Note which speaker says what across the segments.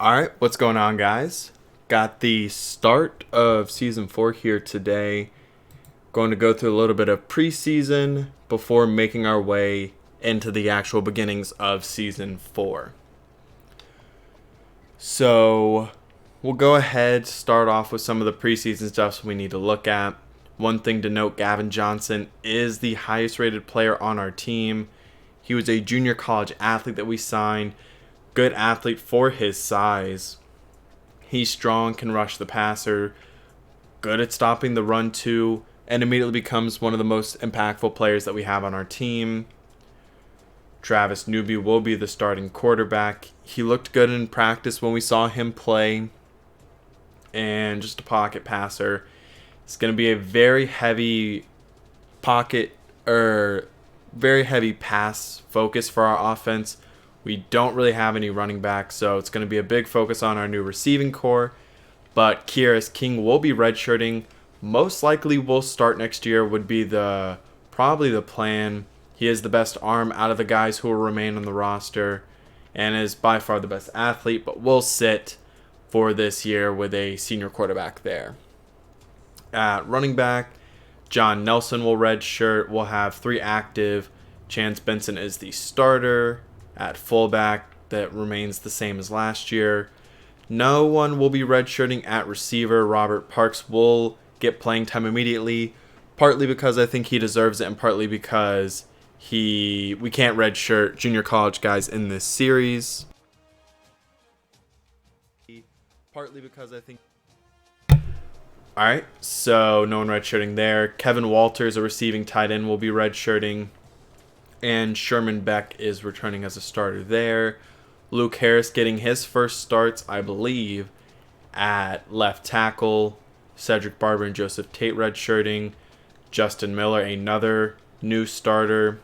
Speaker 1: Alright, what's going on, guys? Got the start of Season 4 here today. Going to go through a little bit of preseason before making our way into the actual beginnings of Season 4. So, we'll go ahead, start off with some of the preseason stuff we need to look at. One thing to note, Gavin Johnson is the highest rated player on our team. He was a junior college athlete that we signed. Good athlete for his size. He's strong, can rush the passer, good at stopping the run too, and immediately becomes one of the most impactful players that we have on our team. Travis Newby will be the starting quarterback. He looked good in practice when we saw him play, and just a pocket passer. It's going to be a very heavy pocket or very heavy pass focus for our offense. We don't really have any running backs, so it's going to be a big focus on our new receiving core. But Kieras King will be redshirting. Most likely will start next year would be probably the plan. He is the best arm out of the guys who will remain on the roster and is by far the best athlete, but will sit for this year with a senior quarterback there. At running back, John Nelson will redshirt. We'll have 3 active. Chance Benson is the starter. At fullback, that remains the same as last year. No one will be redshirting at receiver. Robert Parks will get playing time immediately, partly because I think he deserves it and partly because we can't redshirt junior college guys in this series. Partly because I think... Alright, so no one redshirting there. Kevin Walters, a receiving tight end, will be redshirting. And Sherman Beck is returning as a starter there. Luke Harris getting his first starts, I believe, at left tackle. Cedric Barber and Joseph Tate redshirting. Justin Miller, another new starter.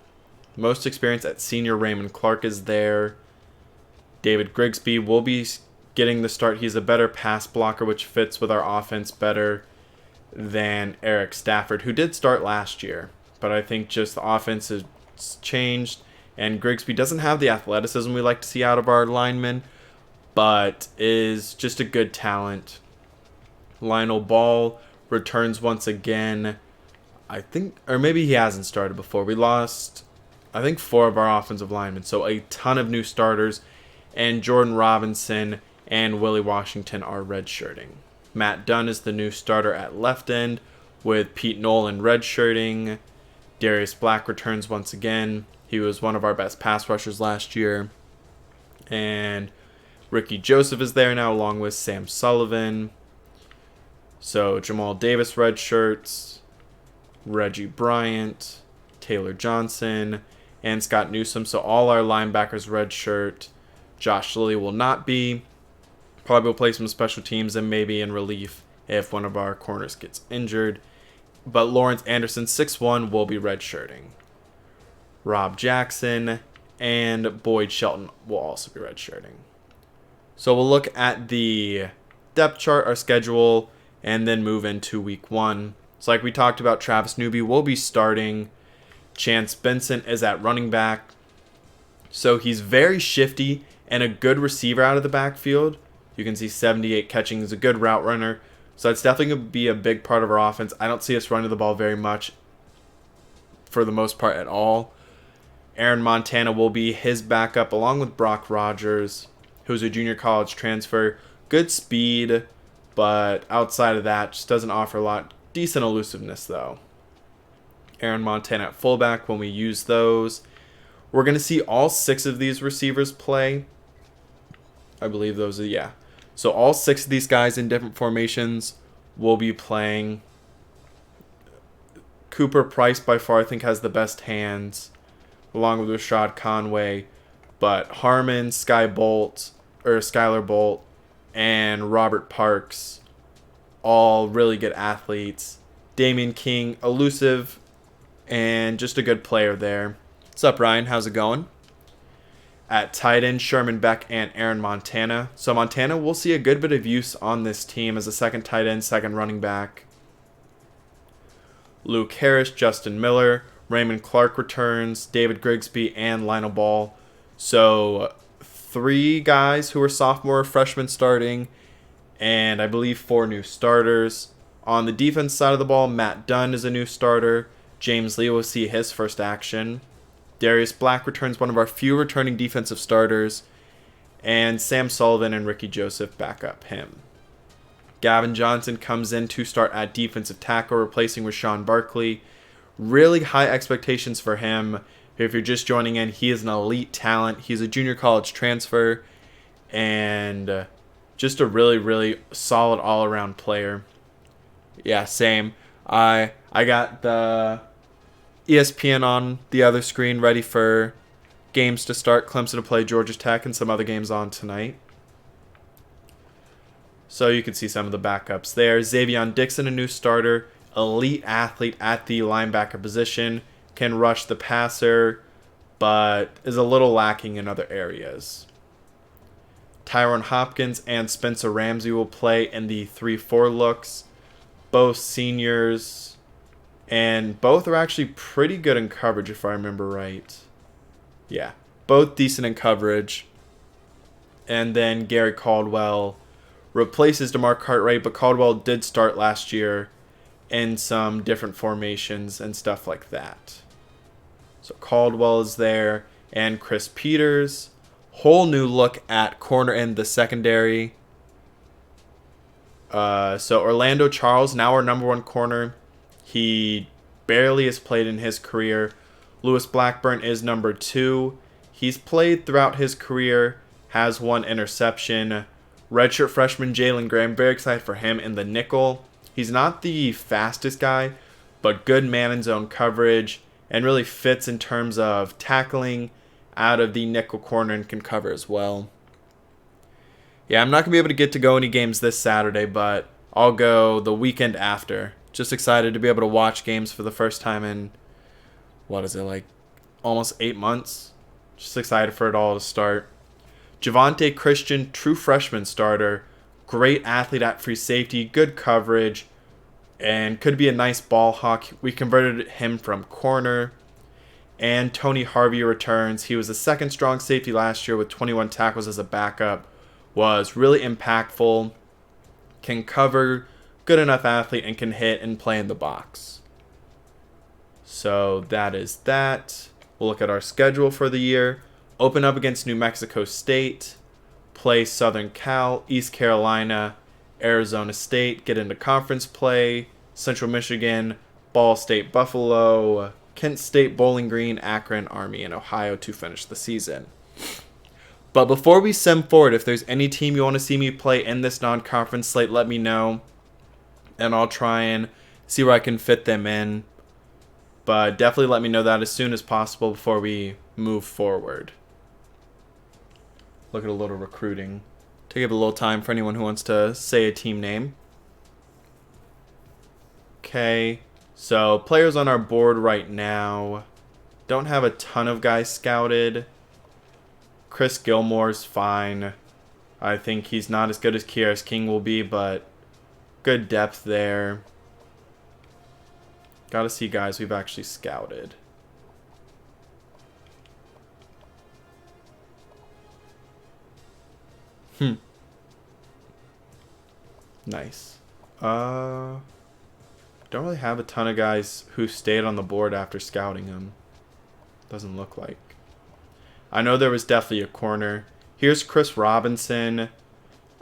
Speaker 1: Most experience at senior Raymond Clark is there. David Grigsby will be getting the start. He's a better pass blocker, which fits with our offense better than Eric Stafford, who did start last year. But I think just the offense has changed, and Grigsby doesn't have the athleticism we like to see out of our linemen, but is just a good talent. Lionel Ball returns once again. I think, or maybe he hasn't started before. We lost, I think, 4 of our offensive linemen, so a ton of new starters, and Jordan Robinson and Willie Washington are redshirting. Matt Dunn is the new starter at left end, with Pete Nolan redshirting. Darius Black returns once again. He was one of our best pass rushers last year. And Ricky Joseph is there now, along with Sam Sullivan. So Jamal Davis redshirts, Reggie Bryant, Taylor Johnson, and Scott Newsome. So all our linebackers redshirt. Josh Lilly will not be. Probably will play some special teams and maybe in relief if one of our corners gets injured. But Lawrence Anderson, 6'1", will be redshirting. Rob Jackson and Boyd Shelton will also be redshirting. So we'll look at the depth chart, our schedule, and then move into week 1. So like we talked about, Travis Newby will be starting. Chance Benson is at running back. So he's very shifty and a good receiver out of the backfield. You can see 78 catching. He's a good route runner. So that's definitely going to be a big part of our offense. I don't see us running the ball very much for the most part at all. Aaron Montana will be his backup along with Brock Rogers, who's a junior college transfer. Good speed, but outside of that, just doesn't offer a lot. Decent elusiveness, though. Aaron Montana at fullback when we use those. We're going to see all 6 of these receivers play. I believe those are, yeah. So all 6 of these guys in different formations will be playing. Cooper Price by far I think has the best hands, along with Rashad Conway. But Harmon, Skylar Bolt, and Robert Parks, all really good athletes. Damian King, elusive, and just a good player there. What's up, Ryan? How's it going? At tight end, Sherman Beck and Aaron Montana. So Montana will see a good bit of use on this team as a second tight end, second running back. Luke Harris, Justin Miller, Raymond Clark returns, David Grigsby, and Lionel Ball. So 3 guys who are sophomore or freshmen starting, and I believe 4 new starters. On the defense side of the ball, Matt Dunn is a new starter. James Lee will see his first action. Darius Black returns one of our few returning defensive starters. And Sam Sullivan and Ricky Joseph back up him. Gavin Johnson comes in to start at defensive tackle, replacing Rashawn Barkley. Really high expectations for him. If you're just joining in, he is an elite talent. He's a junior college transfer. And just a really, really solid all-around player. Yeah, same. I got the ESPN on the other screen ready for games to start. Clemson to play Georgia Tech and some other games on tonight. So you can see some of the backups there. Xavion Dixon, a new starter. Elite athlete at the linebacker position. Can rush the passer, but is a little lacking in other areas. Tyron Hopkins and Spencer Ramsey will play in the 3-4 looks. Both seniors, and both are actually pretty good in coverage if I remember right. Yeah, both decent in coverage. And then Gary Caldwell replaces DeMar Cartwright, but Caldwell did start last year in some different formations and stuff like that. So Caldwell is there, and Chris Peters. Whole new look at corner in the secondary. So Orlando Charles, now our number 1 corner. He barely has played in his career. Lewis Blackburn is number 2. He's played throughout his career, has 1 interception. Redshirt freshman Jalen Graham, very excited for him in the nickel. He's not the fastest guy, but good man in zone coverage and really fits in terms of tackling out of the nickel corner and can cover as well. Yeah, I'm not going to be able to get to go any games this Saturday, but I'll go the weekend after. Just excited to be able to watch games for the first time in, almost 8 months. Just excited for it all to start. Javante Christian, true freshman starter. Great athlete at free safety, good coverage, and could be a nice ball hawk. We converted him from corner. And Tony Harvey returns. He was a second strong safety last year with 21 tackles as a backup. Was really impactful, can cover, good enough athlete, and can hit and play in the box. So that is that. We'll look at our schedule for the year. Open up against New Mexico State, play Southern Cal, East Carolina, Arizona State, get into conference play, Central Michigan, Ball State, Buffalo, Kent State, Bowling Green, Akron, Army, and Ohio to finish the season. But before we sim forward, if there's any team you want to see me play in this non-conference slate, let me know. And I'll try and see where I can fit them in. But definitely let me know that as soon as possible before we move forward. Look at a little recruiting. Take a little time for anyone who wants to say a team name. Okay, so players on our board right now. Don't have a ton of guys scouted. Chris Gilmore's fine. I think he's not as good as Kieras King will be, but good depth there. Gotta see guys we've actually scouted. Nice. Don't really have a ton of guys who stayed on the board after scouting him. Doesn't look like. I know there was definitely a corner. Here's Chris Robinson.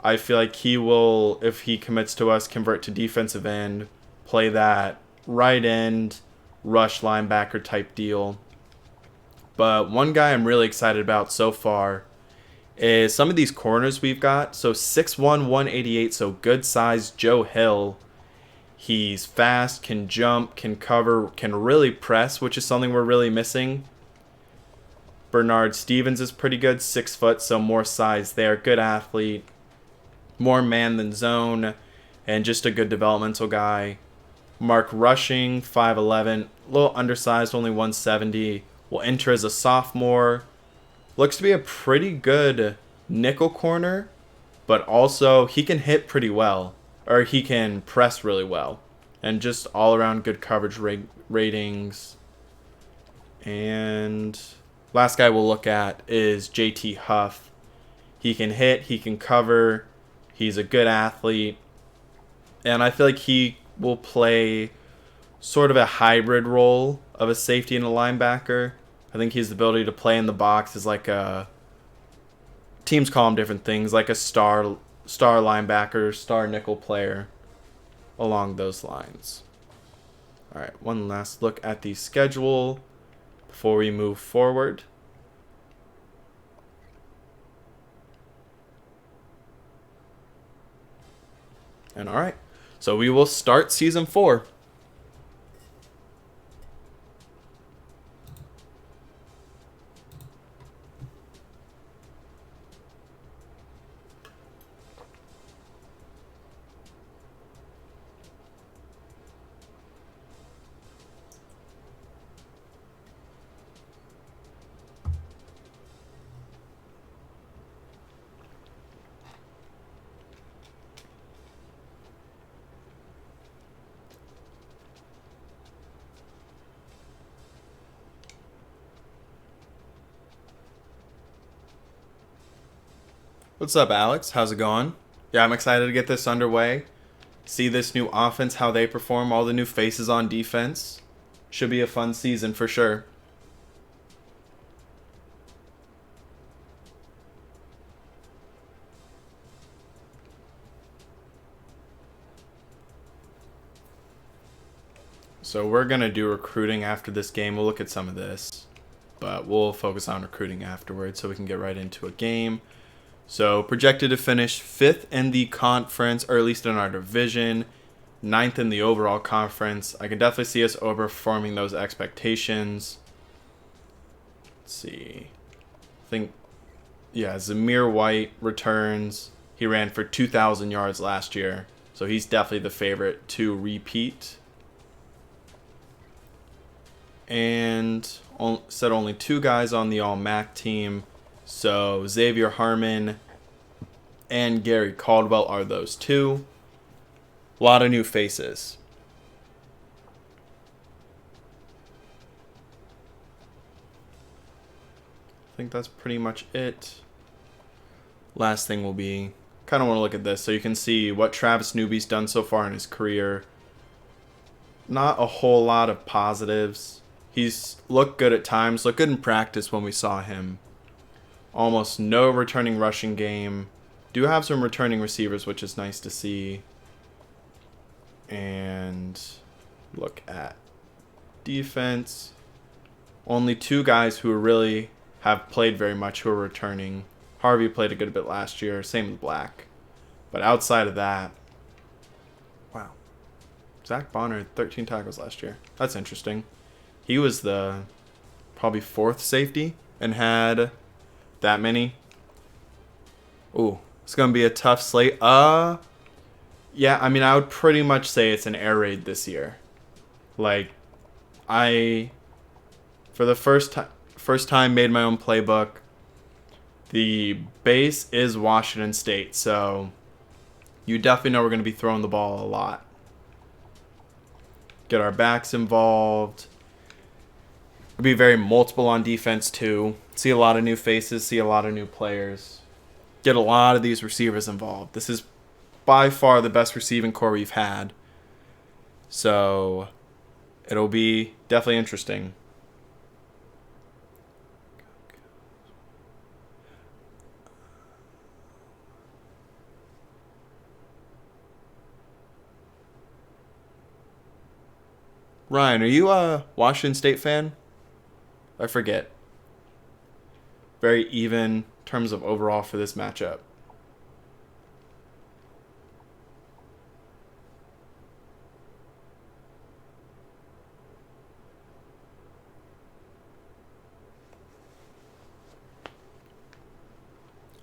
Speaker 1: I feel like he will, if he commits to us, convert to defensive end, play that right end, rush linebacker type deal. But one guy I'm really excited about so far is some of these corners we've got. So 6'1", 188, so good size Joe Hill. He's fast, can jump, can cover, can really press, which is something we're really missing. Bernard Stevens is pretty good, 6 foot, so more size there. Good athlete, more man than zone, and just a good developmental guy. Mark Rushing, 5'11", a little undersized, only 170. Will enter as a sophomore. Looks to be a pretty good nickel corner, but also he can hit pretty well, or he can press really well, and just all around good coverage ratings. And last guy we'll look at is JT Huff. He can hit, he can cover, he's a good athlete, and I feel like he will play sort of a hybrid role of a safety and a linebacker. I think he has the ability to play in the box as like a, teams call him different things, like a star linebacker, star nickel player, along those lines. All right, one last look at the schedule before we move forward. And all right, so we will start season 4. What's up, Alex? How's it going? Yeah, I'm excited to get this underway. See this new offense, how they perform, all the new faces on defense. Should be a fun season for sure. So we're going to do recruiting after this game. We'll look at some of this, but we'll focus on recruiting afterwards so we can get right into a game. So projected to finish 5th in the conference, or at least in our division, 9th in the overall conference. I can definitely see us overperforming those expectations. Let's see. I think, yeah, Zamir White returns. He ran for 2,000 yards last year, so he's definitely the favorite to repeat. And said only 2 guys on the All-MAC team. So Xavier Harmon and Gary Caldwell are those 2. A lot of new faces. I think that's pretty much it. Last thing will be, kind of want to look at this so you can see what Travis Newby's done so far in his career. Not a whole lot of positives. He's looked good at times, looked good in practice when we saw him. Almost no returning rushing game. Do have some returning receivers, which is nice to see. And look at defense. Only 2 guys who really have played very much who are returning. Harvey played a good bit last year, same with Black. But outside of that, wow. Zach Bonner had 13 tackles last year. That's interesting. He was the probably 4th safety and had that many. Ooh, it's going to be a tough slate. Yeah, I mean, I would pretty much say it's an air raid this year. Like, for the first time, made my own playbook. The base is Washington State, so you definitely know we're going to be throwing the ball a lot. Get our backs involved. It'll be very multiple on defense, too. See a lot of new faces, see a lot of new players. Get a lot of these receivers involved. This is by far the best receiving core we've had. So it'll be definitely interesting. Ryan, are you a Washington State fan? I forget. Very even in terms of overall for this matchup.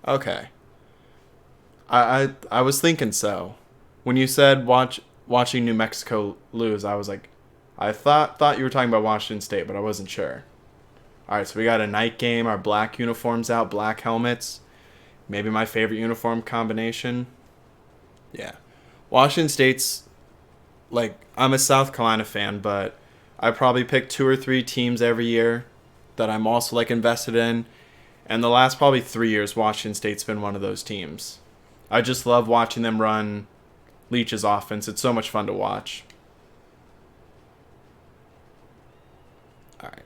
Speaker 1: Okay. I was thinking so. When you said watching New Mexico lose, I was like, I thought you were talking about Washington State, but I wasn't sure. All right, so we got a night game. Our black uniforms out, black helmets. Maybe my favorite uniform combination. Yeah. Washington State's, like, I'm a South Carolina fan, but I probably pick 2 or 3 teams every year that I'm also, like, invested in. And the last probably 3 years, Washington State's been one of those teams. I just love watching them run Leach's offense. It's so much fun to watch. All right.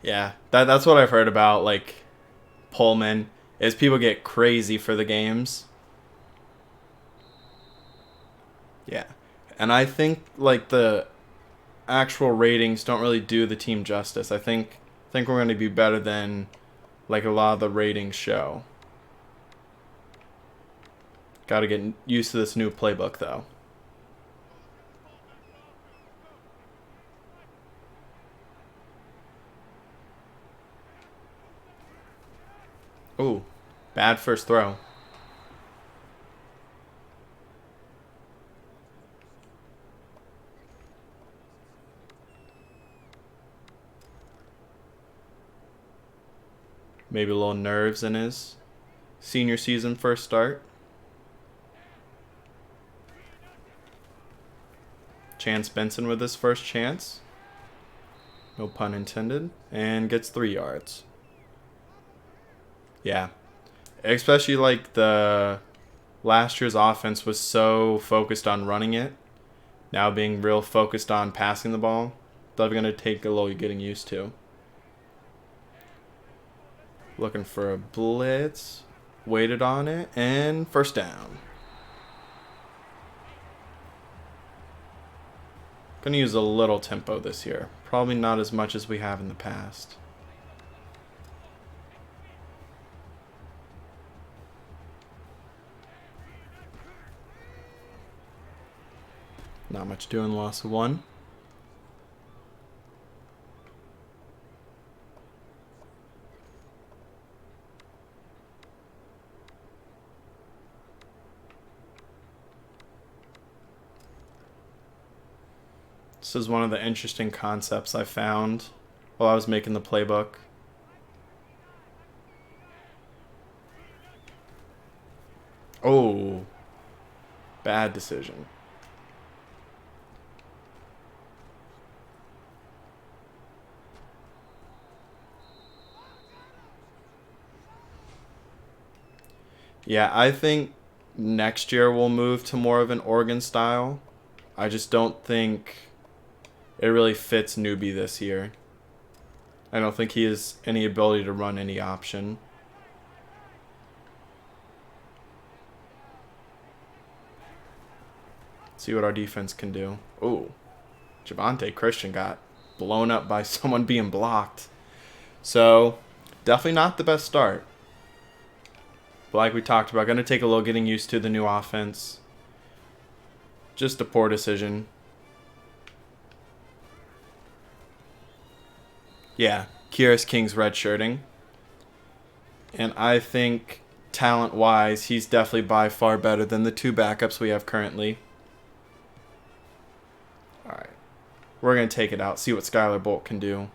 Speaker 1: Yeah, that's what I've heard about, like, Pullman, is people get crazy for the games. Yeah. And I think, like, the actual ratings don't really do the team justice. I think we're going to be better than, like, a lot of the ratings show. Got to get used to this new playbook, though. Ooh, bad first throw. Maybe a little nerves in his senior season first start. Chance Benson with his first chance. No pun intended. And gets 3 yards. Yeah. Especially like the last year's offense was so focused on running it. Now being real focused on passing the ball. That's going to take a little getting used to. Looking for a blitz. Waited on it. And first down. Going to use a little tempo this year. Probably not as much as we have in the past. Not much doing, loss of 1. This is one of the interesting concepts I found while I was making the playbook. Oh, bad decision. Yeah, I think next year we'll move to more of an Oregon style. I just don't think it really fits Newbie this year. I don't think he has any ability to run any option. See what our defense can do. Oh, Javonte Christian got blown up by someone being blocked. So, definitely not the best start. But like we talked about, going to take a little getting used to the new offense. Just a poor decision. Yeah, Kyrus King's redshirting. And I think talent-wise, he's definitely by far better than the 2 backups we have currently. Alright. We're going to take it out, see what Skylar Bolt can do.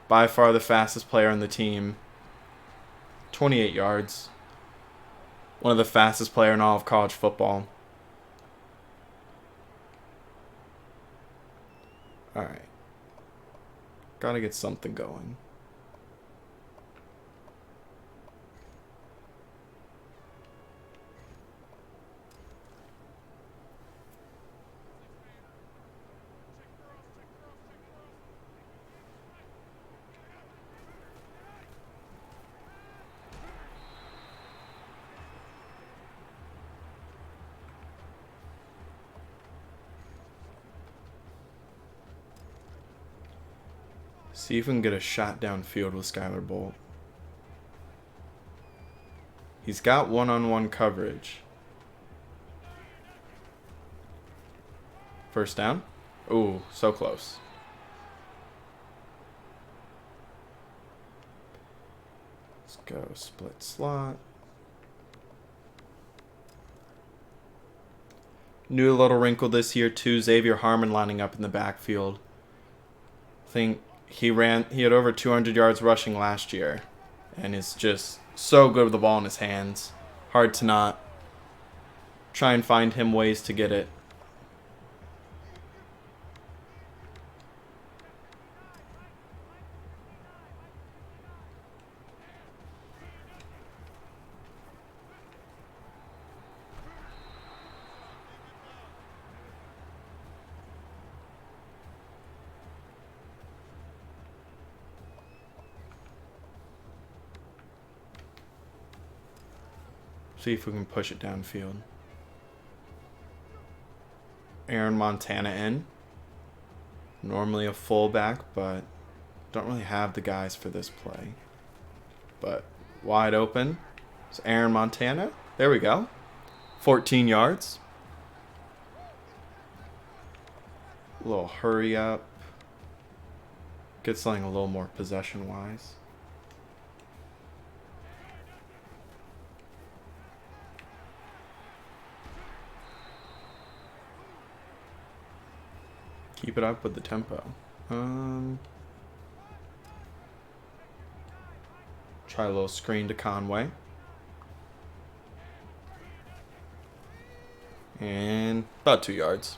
Speaker 1: By far the fastest player on the team. 28 yards. One of the fastest player in all of college football. Alright. Gotta get something going. See if we can get a shot downfield with Skylar Bolt. He's got one-on-one coverage. First down. Ooh, so close. go split slot. New little wrinkle this year too. Xavier Harmon lining up in the backfield. I think he had over 200 yards rushing last year, and is just so good with the ball in his hands. Hard to not try and find him ways to get it. See if we can push it downfield. Aaron Montana in. Normally a fullback, but don't really have the guys for this play. But wide open. It's Aaron Montana. There we go. 14 yards. A little hurry up. Get something a little more possession-wise. Keep it up with the tempo. Try a little screen to Conway. And about 2 yards.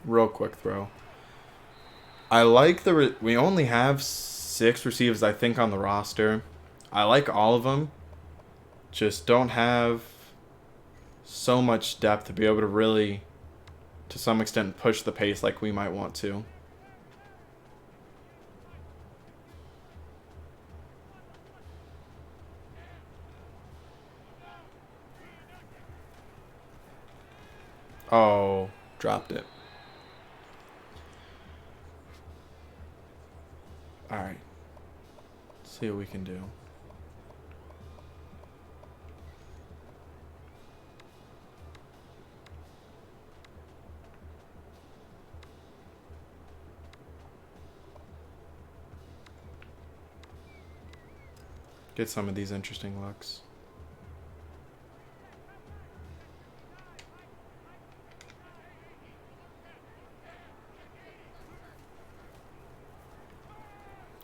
Speaker 1: Real quick throw. I like we only have 6 receivers, I think, on the roster. I like all of them. Just don't have so much depth to be able to really, to some extent, push the pace like we might want to. Oh, dropped it. Alright. See what we can do. Get some of these interesting looks.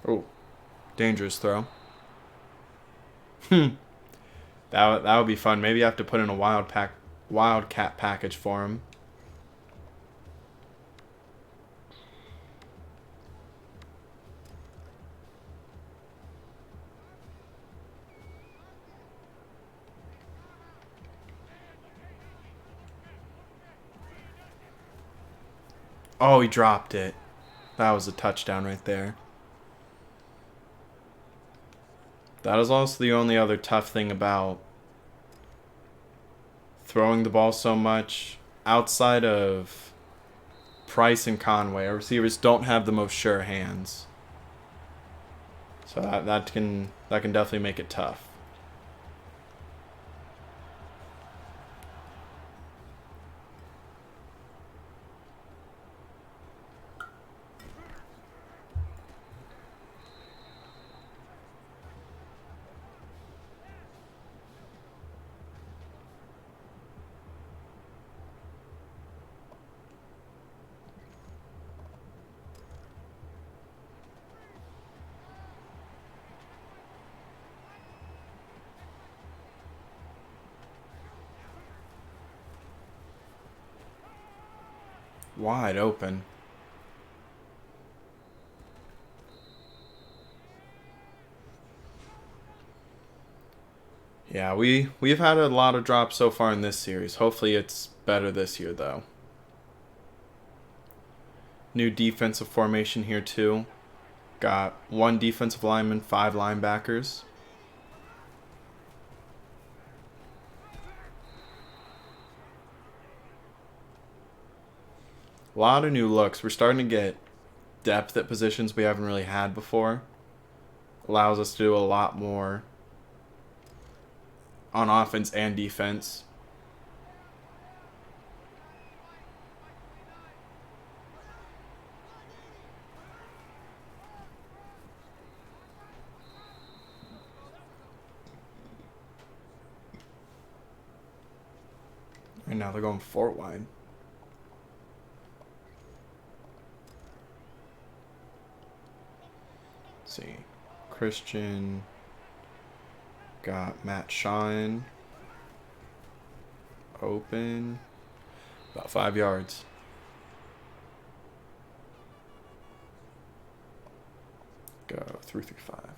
Speaker 1: Oh, dangerous throw. That would be fun. Maybe I have to put in a wildcat package for him. Oh, he dropped it. That was a touchdown right there. That is also the only other tough thing about throwing the ball so much. Outside of Price and Conway, our receivers don't have the most sure hands. So that can definitely make it tough. Wide open. Yeah, we've had a lot of drops so far in this series. Hopefully it's better this year though. New defensive formation here too. Got 1 defensive lineman, 5 linebackers. A lot of new looks. We're starting to get depth at positions we haven't really had before. Allows us to do a lot more on offense and defense. And now they're going Fort wide. Let's see. Christian. Got Matt Shawn. Open. About 5 yards. Go 3-5.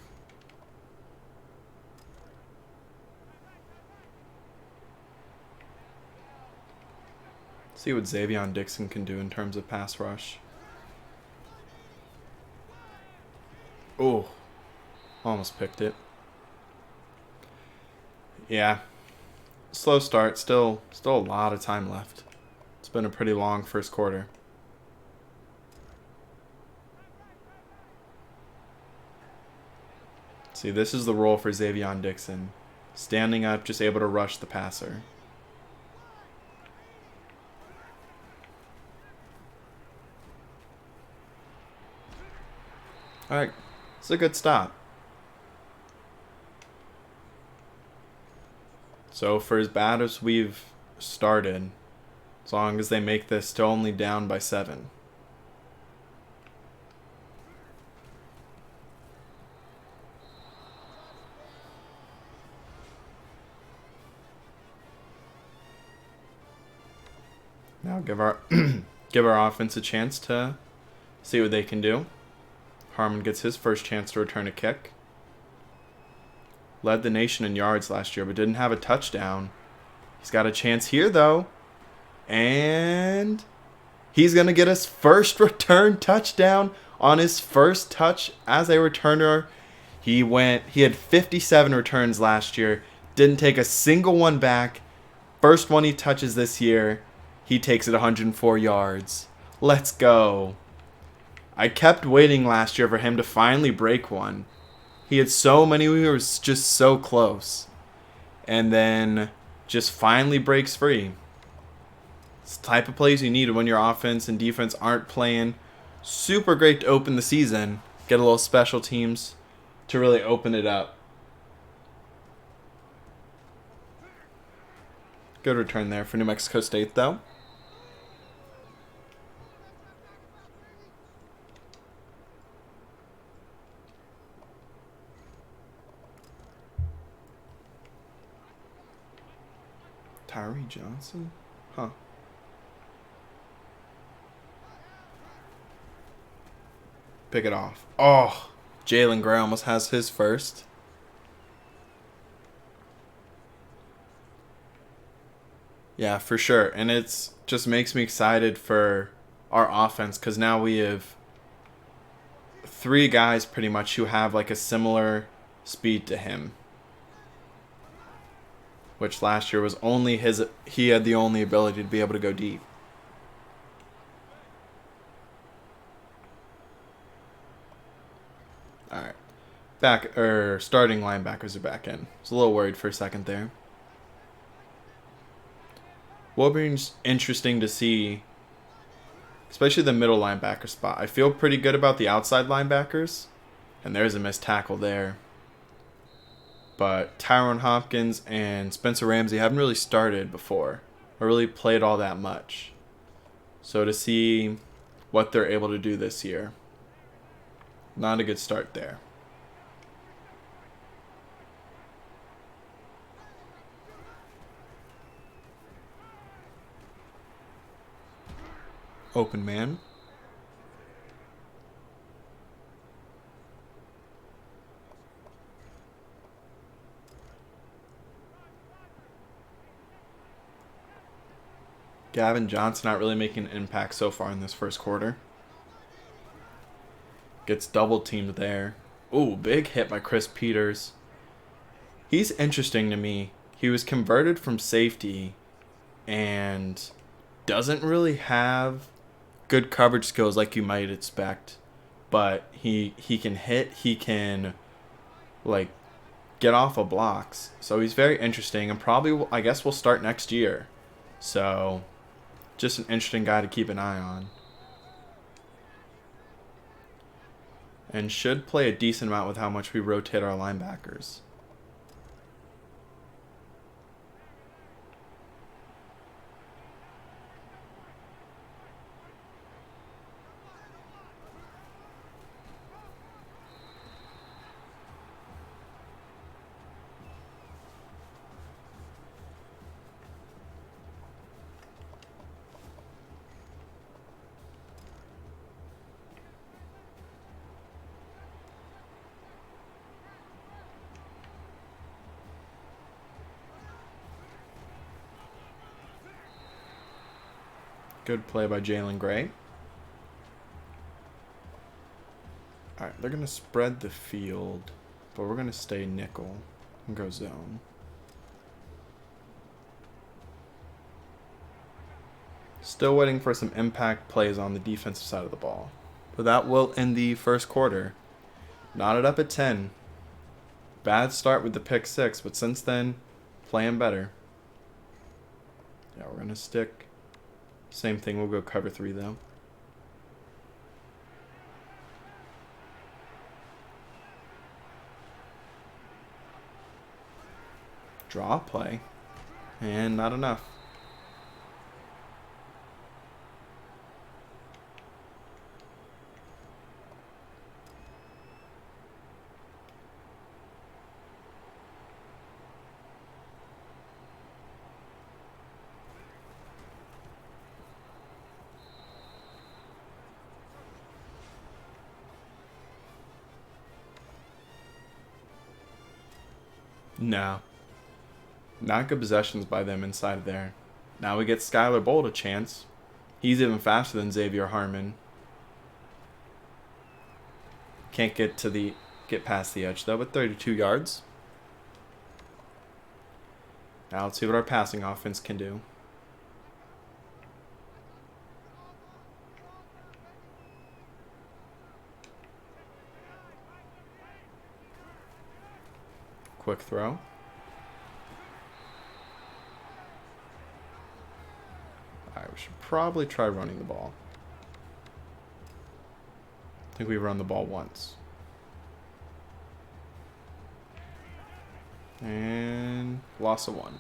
Speaker 1: See what Xavion Dixon can do in terms of pass rush. Oh, almost picked it. Yeah, slow start. Still a lot of time left. It's been a pretty long first quarter. See, this is the role for Xavion Dixon. Standing up, just able to rush the passer. All right, it's a good stop. So for as bad as we've started, as long as they make this to only down by 7. Now give our give our offense a chance to see what they can do. Harmon gets his first chance to return a kick. Led the nation in yards last year, but didn't have a touchdown. He's got a chance here, though. And he's going to get his first return touchdown on his first touch as a returner. He had 57 returns last year. Didn't take a single one back. First one he touches this year, he takes it 104 yards. Let's go. I kept waiting last year for him to finally break one. He had so many, we were just so close. And then just finally breaks free. It's the type of plays you need when your offense and defense aren't playing super great to open the season. Get a little special teams to really open it up. Good return there for New Mexico State, though. Tyree Johnson? Huh. Pick it off. Oh, Jalen Gray almost has his first. Yeah, for sure. And it's just makes me excited for our offense because now we have 3 guys pretty much who have like a similar speed to him. Which last year was only he had the only ability to be able to go deep. All right. Starting linebackers are back in. I was a little worried for a second there. Will be interesting to see, especially the middle linebacker spot. I feel pretty good about the outside linebackers, and there's a missed tackle there. But Tyrone Hopkins and Spencer Ramsey haven't really started before or really played all that much. So to see what they're able to do this year, not a good start there. Open man. Gavin Johnson not really making an impact so far in this first quarter. Gets double teamed there. Ooh, big hit by Chris Peters. He's interesting to me. He was converted from safety and doesn't really have good coverage skills like you might expect, but he can hit, he can like get off of blocks. So he's very interesting, and probably I guess we'll start next year. So just an interesting guy to keep an eye on. And should play a decent amount with how much we rotate our linebackers. Good play by Jalen Gray. Alright, they're going to spread the field, but we're going to stay nickel and go zone. Still waiting for some impact plays on the defensive side of the ball. But that will end the first quarter. Knotted up at 10. Bad start with the pick 6, but since then, playing better. Yeah, we're going to stick. Same thing, we'll go cover 3 though. Draw play. And not enough. No. Not good possessions by them inside of there. Now we get Skylar Bolt a chance. He's even faster than Xavier Harmon. Can't get past the edge though, but 32 yards. Now let's see what our passing offense can do. Quick throw. Alright, we should probably try running the ball. I think we run the ball once. And loss of 1.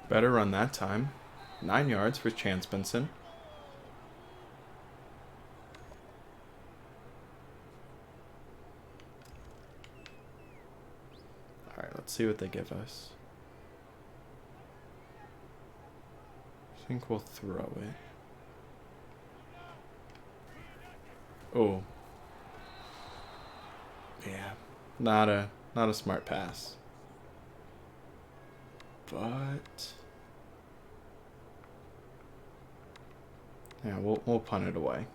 Speaker 1: Better run that time. 9 yards for Chance Benson. Alright, let's see what they give us. I think we'll throw it. Oh. Yeah. Not a smart pass. But yeah, we'll punt it away.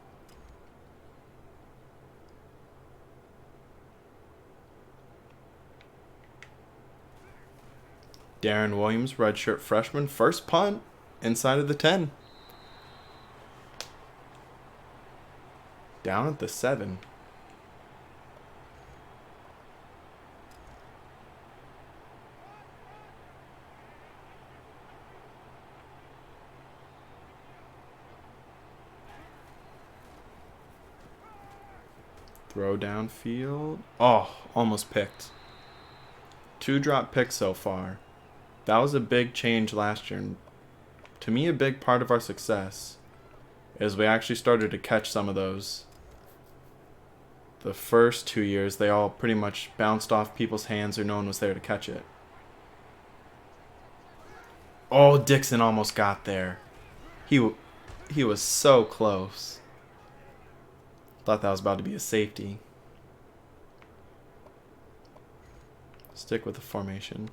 Speaker 1: Darren Williams, redshirt freshman, first punt inside of the 10. Down at the 7. Throw downfield. Oh, almost picked. 2 drop picks so far. That was a big change last year. And to me, a big part of our success is we actually started to catch some of those. The first 2 years, they all pretty much bounced off people's hands or no one was there to catch it. Oh, Dixon almost got there. He was so close. Thought that was about to be a safety. Stick with the formation.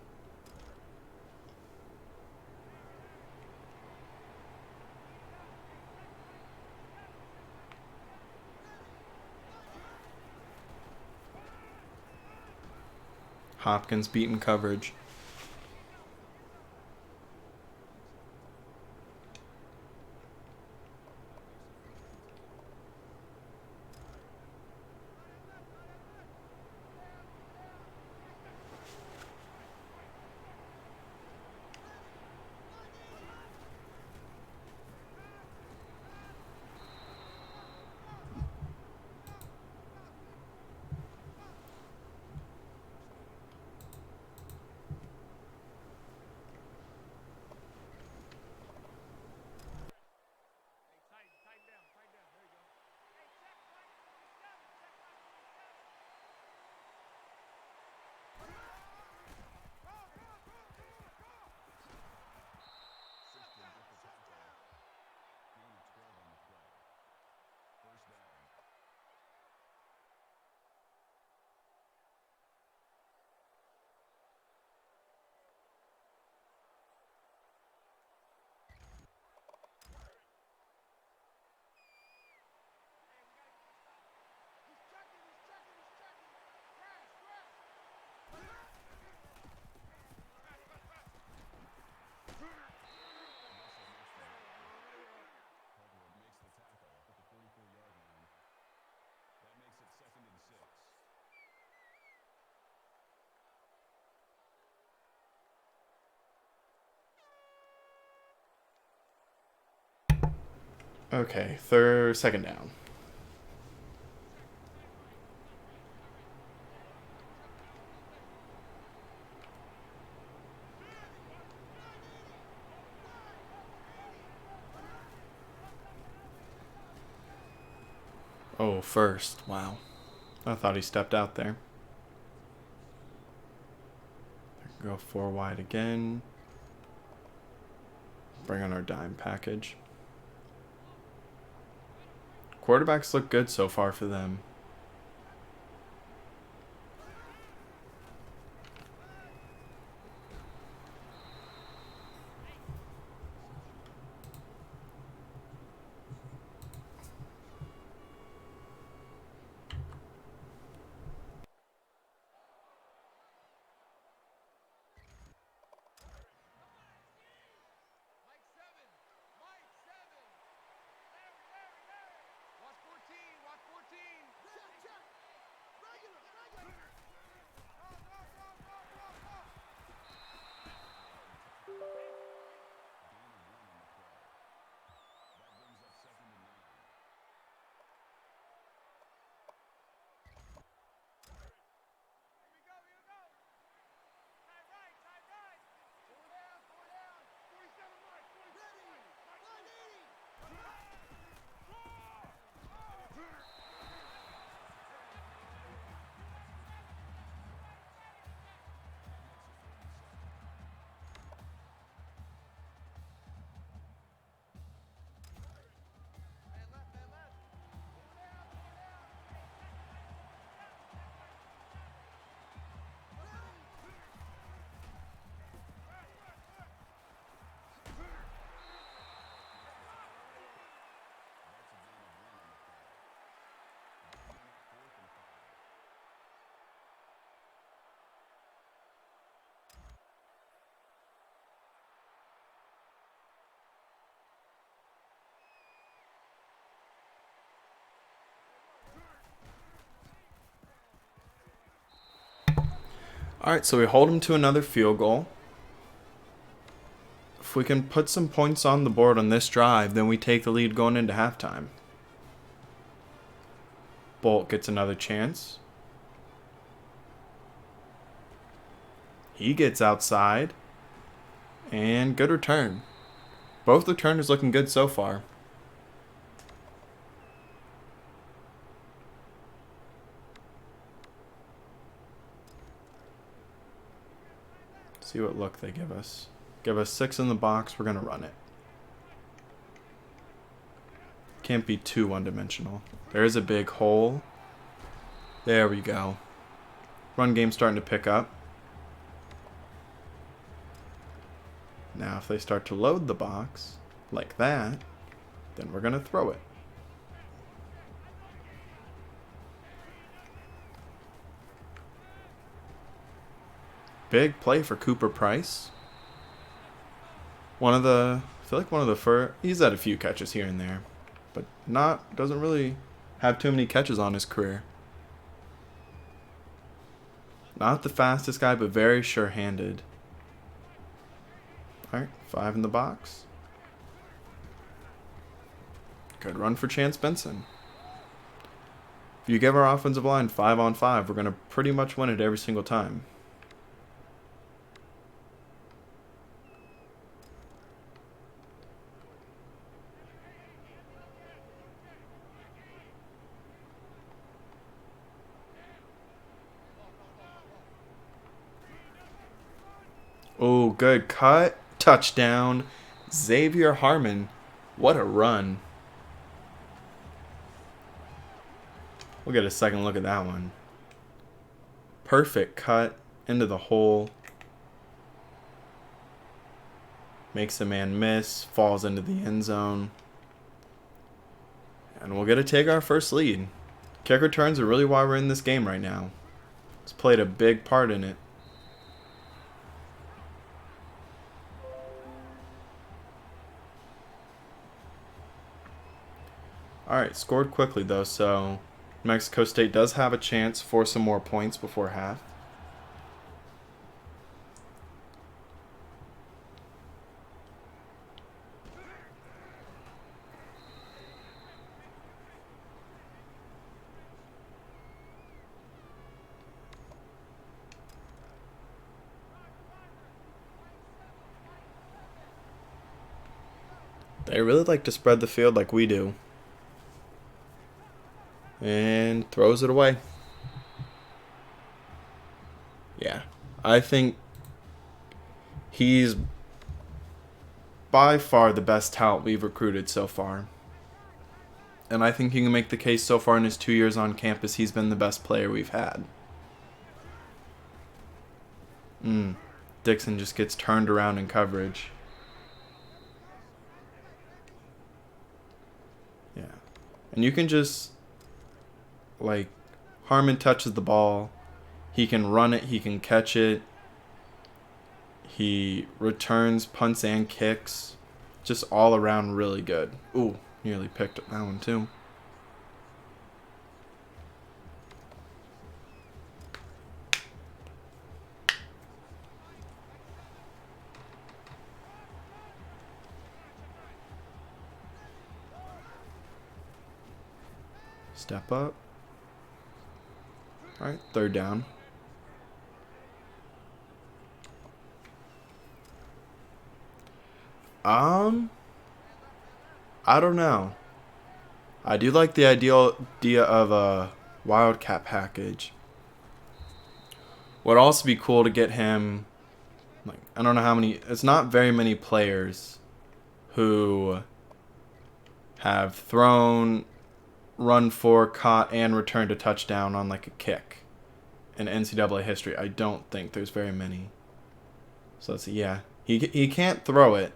Speaker 1: Hopkins beating coverage. Okay, second down. Oh, first. Wow. I thought he stepped out there. Go 4 wide again. Bring on our dime package. Quarterbacks look good so far for them. Alright, so we hold them to another field goal. If we can put some points on the board on this drive, then we take the lead going into halftime. Bolt gets another chance. He gets outside. And good return. Both returners looking good so far. See what look they give us. Give us 6 in the box. We're going to run it. Can't be too one-dimensional. There is a big hole. There we go. Run game starting to pick up. Now if they start to load the box like that, then we're going to throw it. Big play for Cooper Price. I feel like one of the first, he's had a few catches here and there, but doesn't really have too many catches on his career. Not the fastest guy, but very sure-handed. All right, 5 in the box. Good run for Chance Benson. If you give our offensive line 5-on-5, we're going to pretty much win it every single time. Oh, good cut. Touchdown. Xavier Harmon. What a run. We'll get a second look at that one. Perfect cut into the hole. Makes the man miss. Falls into the end zone. And we'll get to take our first lead. Kick returns are really why we're in this game right now. It's played a big part in it. Alright, scored quickly though, so Mexico State does have a chance for some more points before half. They really like to spread the field like we do. And throws it away. Yeah, I think he's by far the best talent we've recruited so far. And I think you can make the case so far in his 2 years on campus, he's been the best player we've had. Dixon just gets turned around in coverage. Yeah. And you can just, like, Harmon touches the ball. He can run it. He can catch it. He returns, punts, and kicks. Just all around really good. Ooh, nearly picked up that one too. Step up. All right, third down. I don't know. I do like the idea of a Wildcat package. Would also be cool to get him, like, I don't know how many, it's not very many players who have thrown, run for, caught, and returned a touchdown on like a kick in NCAA history. I don't think there's very many. So let's see, yeah. He can't throw it.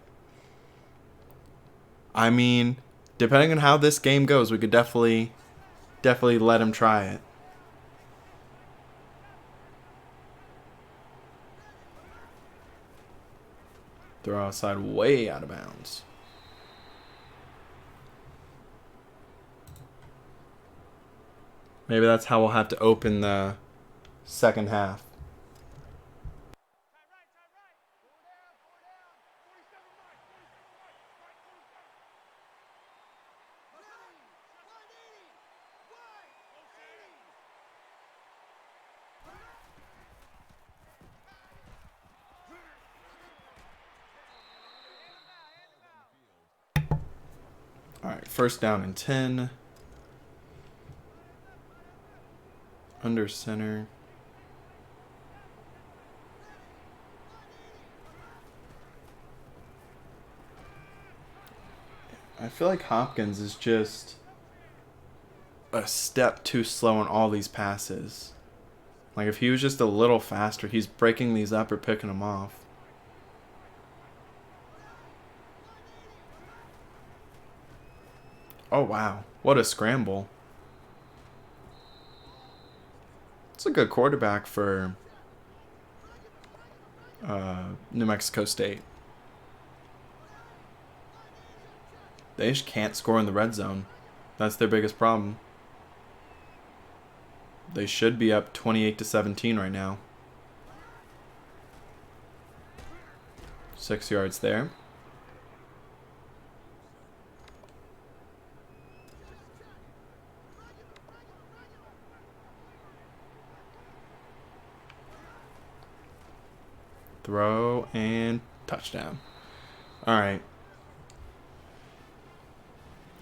Speaker 1: I mean, depending on how this game goes, we could definitely let him try it. Throw outside, way out of bounds. Maybe that's how we'll have to open the second half. All right, first down and 10. Under center. I feel like Hopkins is just a step too slow on all these passes. Like, if he was just a little faster, he's breaking these up or picking them off. Oh, wow. What a scramble. It's a good quarterback for New Mexico State. They just can't score in the red zone. That's their biggest problem. They should be up 28-17 right now. 6 yards there. Throw and touchdown. All right.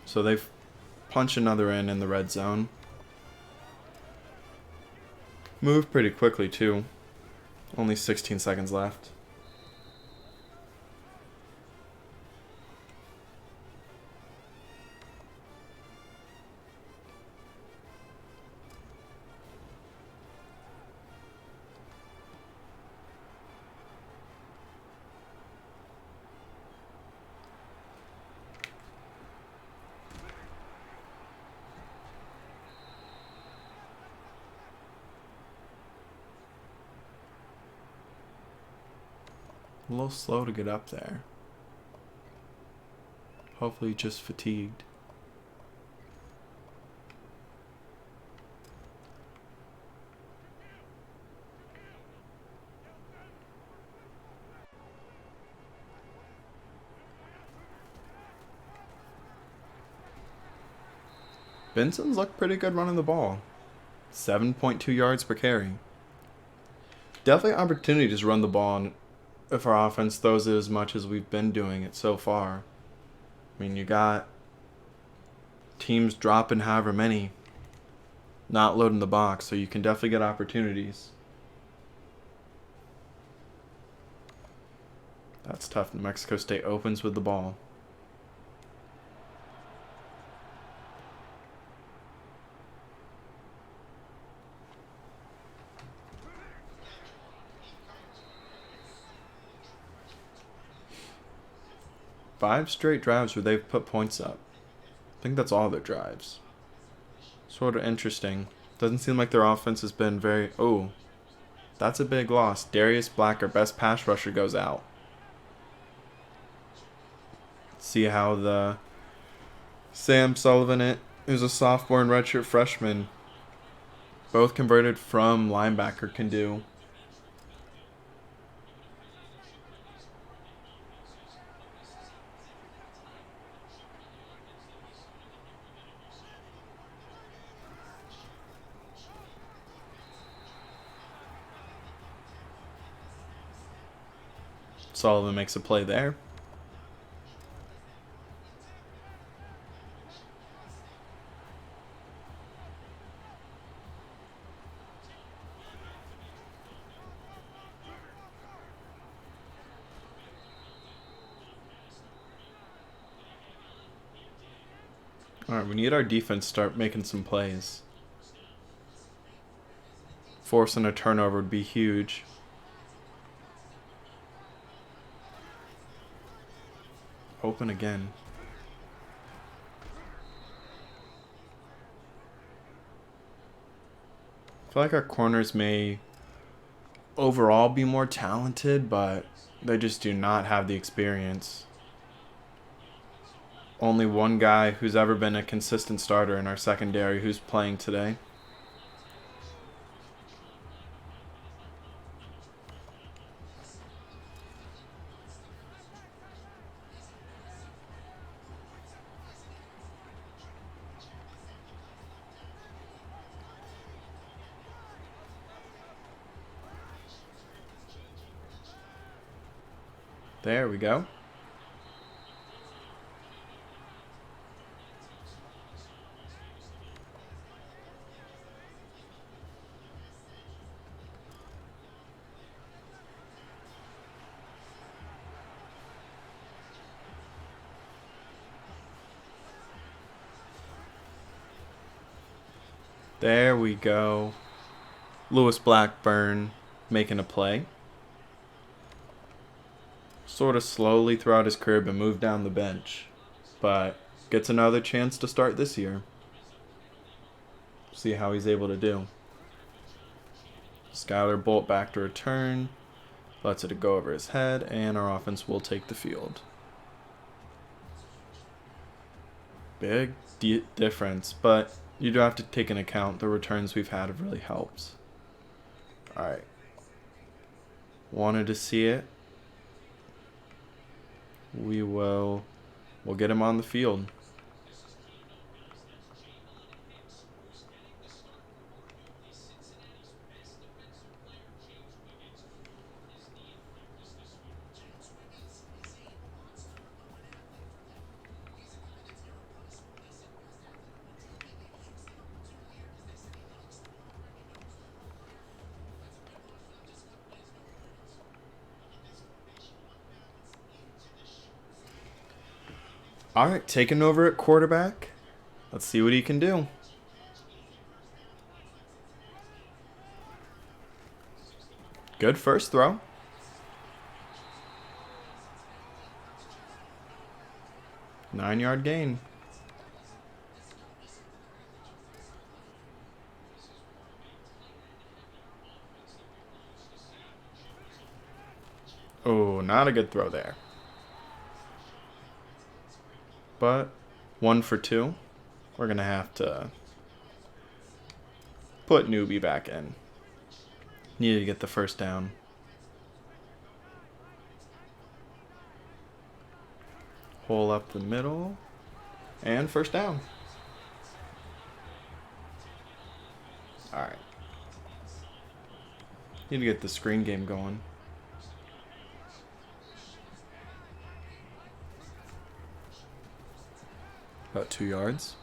Speaker 1: So they've punched another in the red zone. Moved pretty quickly too. Only 16 seconds left. A little slow to get up there. Hopefully just fatigued. Benson's looked pretty good running the ball. 7.2 yards per carry. Definitely opportunity to just run the ball if our offense throws it as much as we've been doing it so far. I mean, you got teams dropping however many, not loading the box, so you can definitely get opportunities. That's tough. New Mexico State opens with the ball. Five straight drives where they've put points up. I think that's all their drives. Sort of interesting. Doesn't seem like their offense has been very... Oh, that's a big loss. Darius Black, our best pass rusher, goes out. See how the Sam Sullivan, who's a sophomore and redshirt freshman, both converted from linebacker, can do. Sullivan makes a play there. Alright, we need our defense to start making some plays. Forcing a turnover would be huge. Open again. I feel like our corners may overall be more talented, but they just do not have the experience. Only one guy who's ever been a consistent starter in our secondary who's playing today. There we go. There we go. Lewis Blackburn making a play. Sort of slowly throughout his career but moved down the bench. But gets another chance to start this year. See how he's able to do. Skylar Bolt back to return. Lets it go over his head, and our offense will take the field. Big difference, but you do have to take into account the returns we've had have really helped. Alright. Wanted to see it. We'll get him on the field. All right, taking over at quarterback. Let's see what he can do. Good first throw. Nine-yard gain. Oh, not a good throw there. But 1 for 2. We're going to have to put Newbie back in. Needed to get the first down. Hole up the middle. And first down. Alright. Need to get the screen game going. About 2 yards.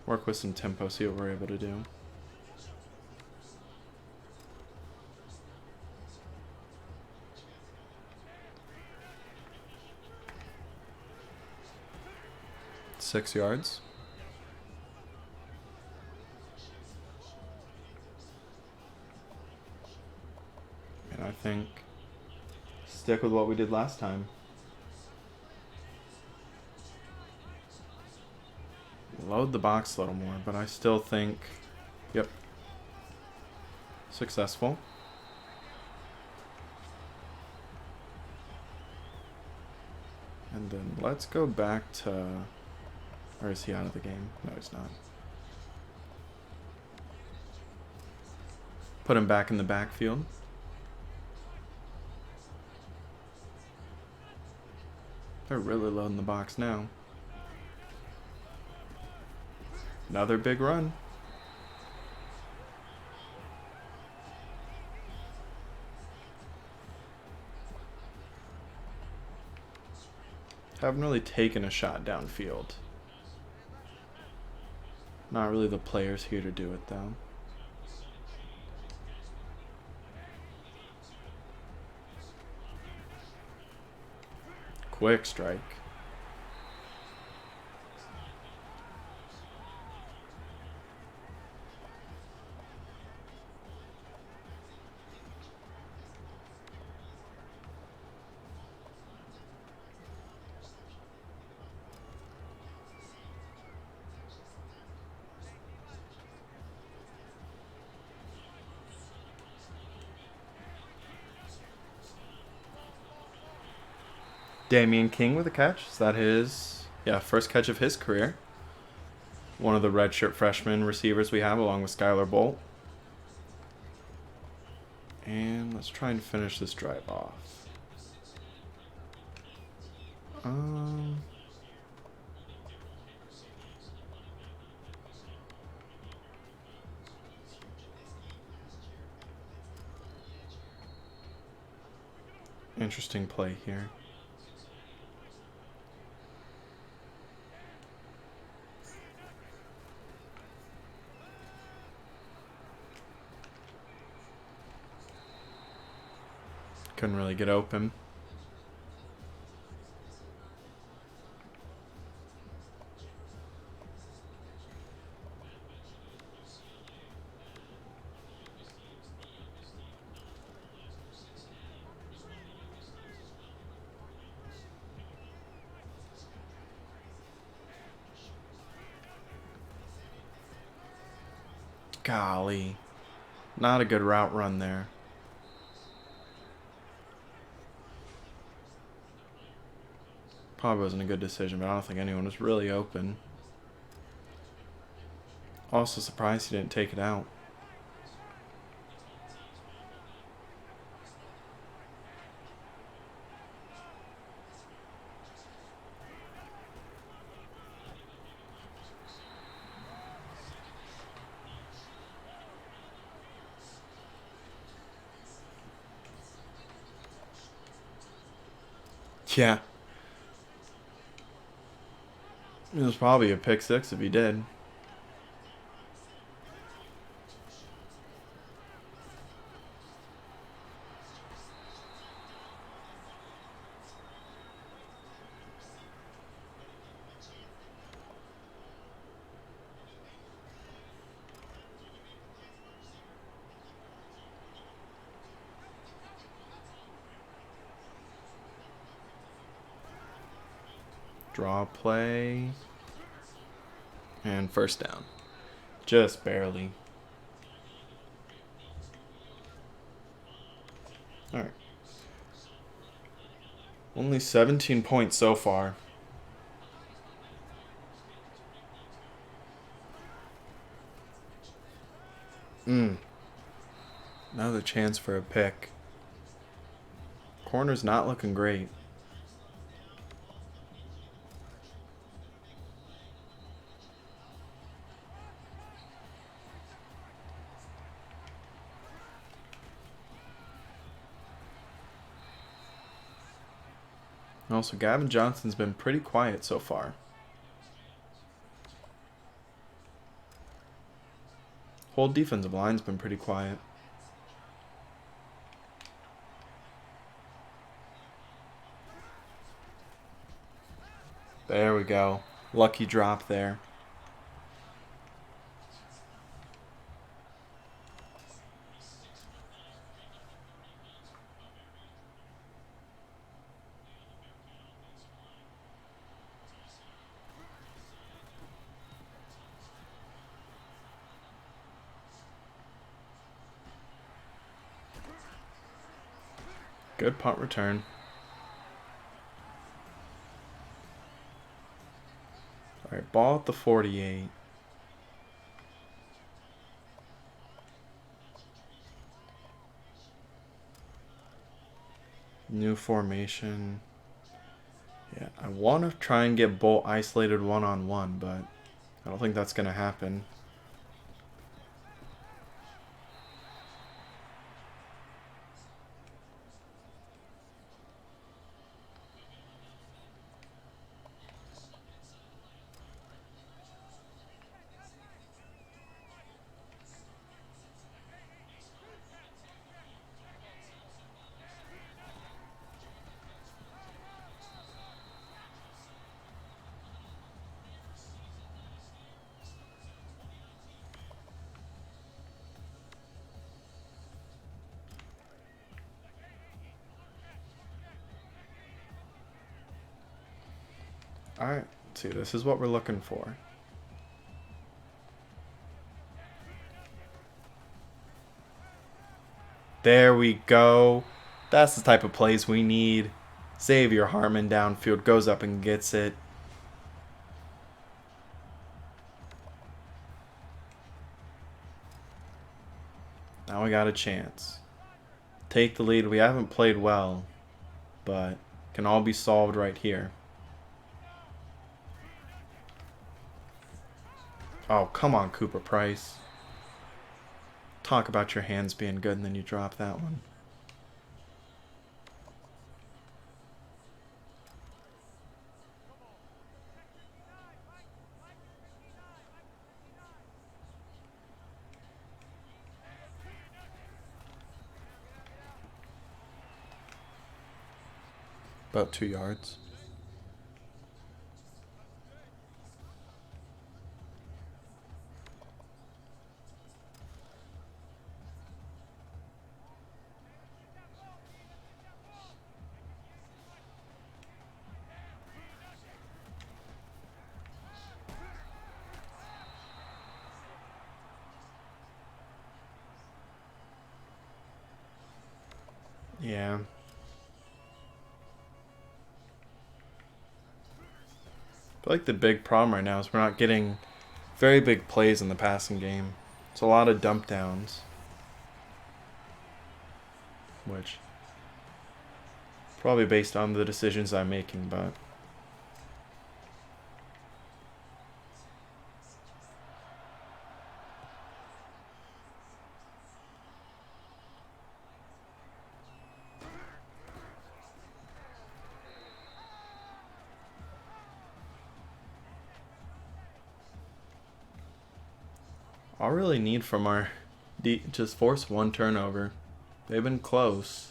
Speaker 1: Work with some tempo, see what we're able to do. Six yards. And I think stick with what we did last time. Load the box a little more, but I still think, yep, successful. And then let's go back to, or is he out of the game? No, he's not. Put him back in the backfield. They're really loading the box now. Another big run. Haven't really taken a shot downfield. Not really the players here to do it though. Quick strike. Damian King with a catch. Is that his, first catch of his career? One of the redshirt freshman receivers we have, along with Skylar Bolt. And let's try and finish this drive off. Interesting play here. Couldn't really get open. Golly. Not a good route run there. Probably wasn't a good decision, but I don't think anyone was really open. Also surprised he didn't take it out. Yeah. It was probably a pick six if he did. Draw play. And first down. Just barely. Alright. Only 17 points so far. Another chance for a pick. Corner's not looking great. Also, Gavin Johnson's been pretty quiet so far. Whole defensive line's been pretty quiet. There we go. Lucky drop there. Good punt return. Alright, ball at the 48. New formation. Yeah, I want to try and get Bolt isolated one-on-one, but I don't think that's going to happen. Alright, let's see, this is what we're looking for. There we go. That's the type of plays we need. Xavier Harmon downfield goes up and gets it. Now we got a chance. Take the lead. We haven't played well, but can all be solved right here. Oh, come on, Cooper Price. Talk about your hands being good and then you drop that one. About 2 yards. Yeah. feel like the big problem right now is we're not getting very big plays in the passing game. It's a lot of dump downs, which probably based on the decisions I'm making, but all I really need from our just force one turnover. They've been close.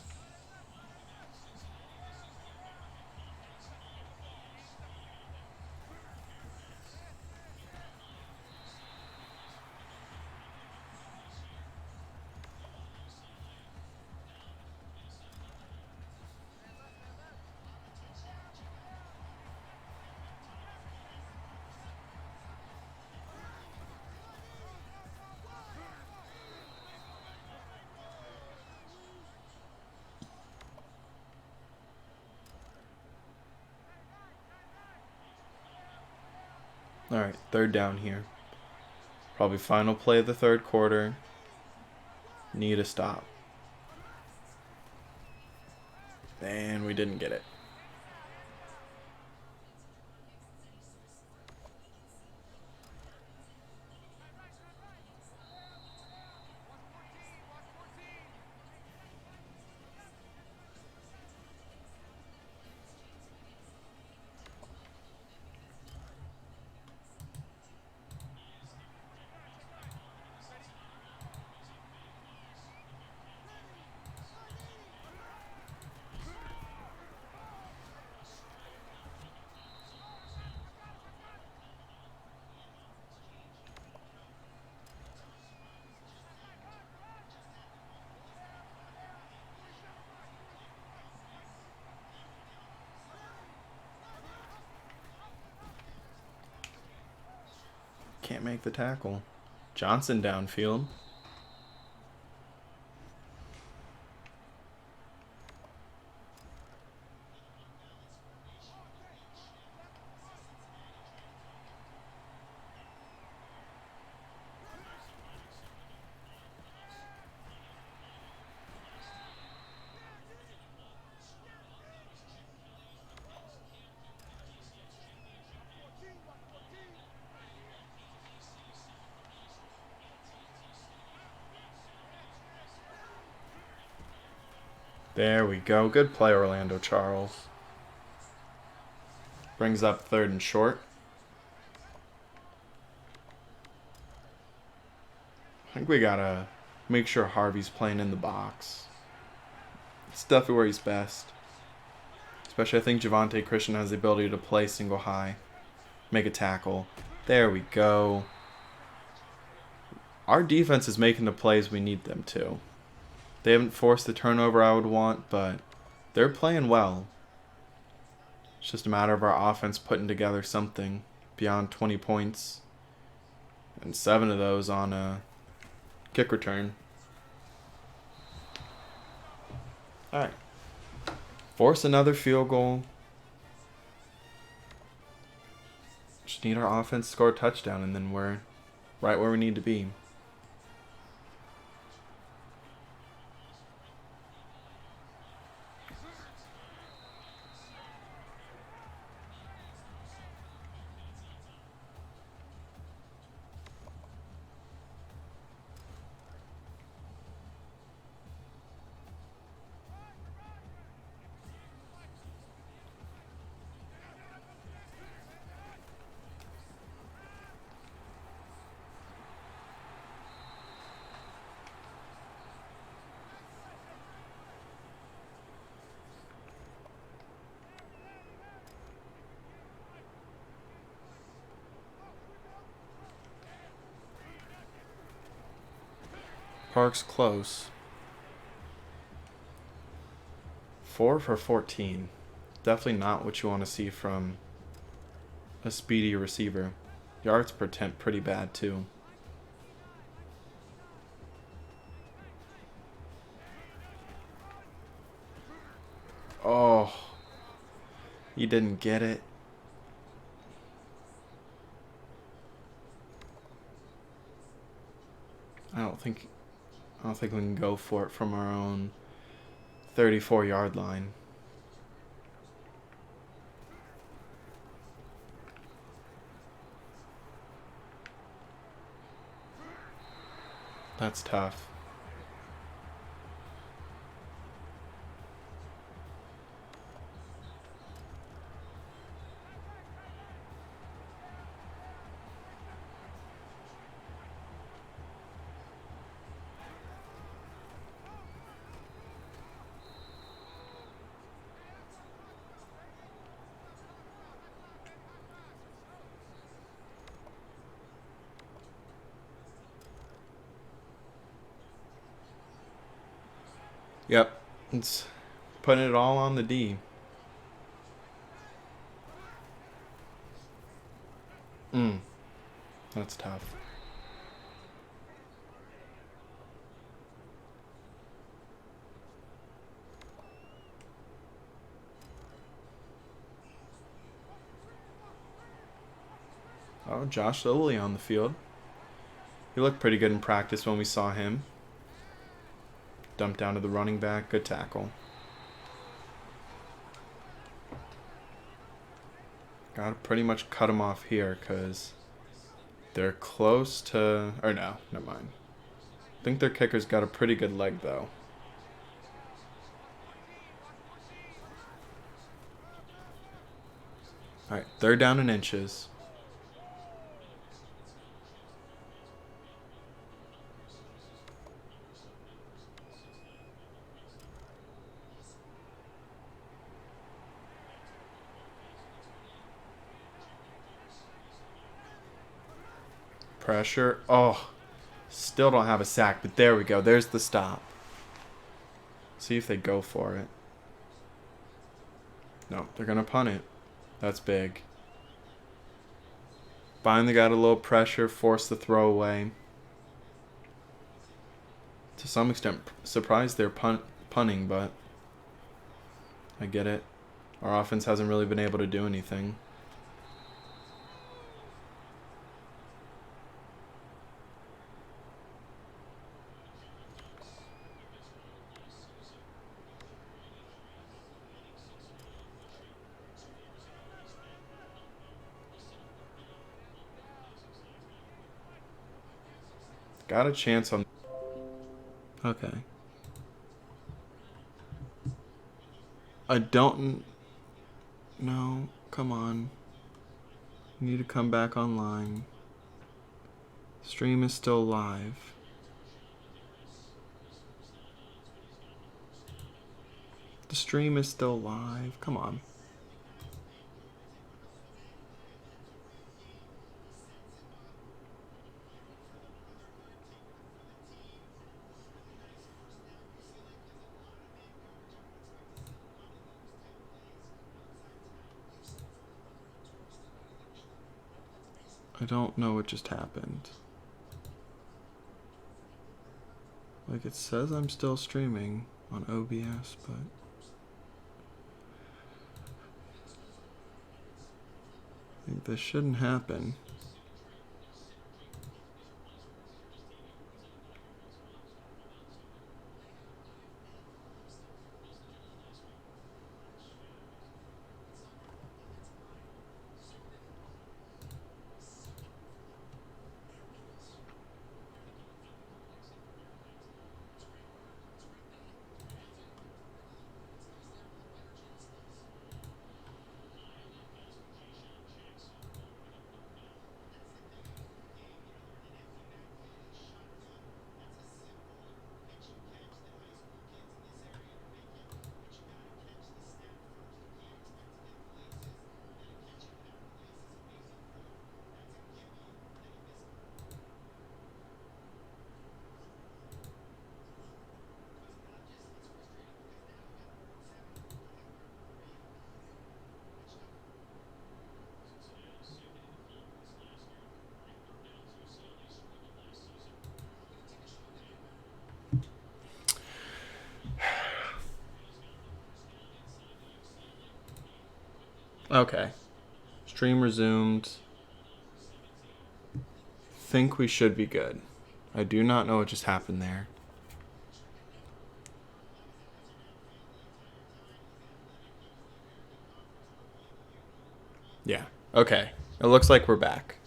Speaker 1: Alright, third down here. Probably final play of the third quarter. Need a stop. And we didn't get it. Can't make the tackle. Johnson downfield. There we go. Good play, Orlando Charles. Brings up third and short. I think we gotta make sure Harvey's playing in the box. It's definitely where he's best. Especially I think Javonte Christian has the ability to play single high. Make a tackle. There we go. Our defense is making the plays we need them to. They haven't forced the turnover I would want, but they're playing well. It's just a matter of our offense putting together something beyond 20 points. And 7 of those on a kick return. Alright. Force another field goal. Just need our offense to score a touchdown, and then we're right where we need to be. Park's close. 4 for 14. Definitely not what you want to see from a speedy receiver. Yards per attempt pretty bad too. Oh, he didn't get it. don't think we can go for it from our own 34-yard line. That's tough. Yep, it's putting it all on the D. That's tough. Oh, Josh Lilly on the field. He looked pretty good in practice when we saw him. Dumped down to the running back. Good tackle. Gotta pretty much cut him off here because they're close to... Or no, never mind. I think their kicker's got a pretty good leg, though. Alright, 3rd down and inches. Pressure. Oh, still don't have a sack, but there we go. There's the stop. See if they go for it. No, they're going to punt it. That's big. Finally got a little pressure, forced the throw away. To some extent, surprised they're punting, but I get it. Our offense hasn't really been able to do anything. Got a chance on... Okay. I don't... No, come on. You need to come back online. Stream is still live. The stream is still live. Come on. I don't know what just happened. Like, it says I'm still streaming on OBS, but... I think this shouldn't happen. Okay. Stream resumed. Think we should be good. I do not know what just happened there. Yeah. Okay. It looks like we're back.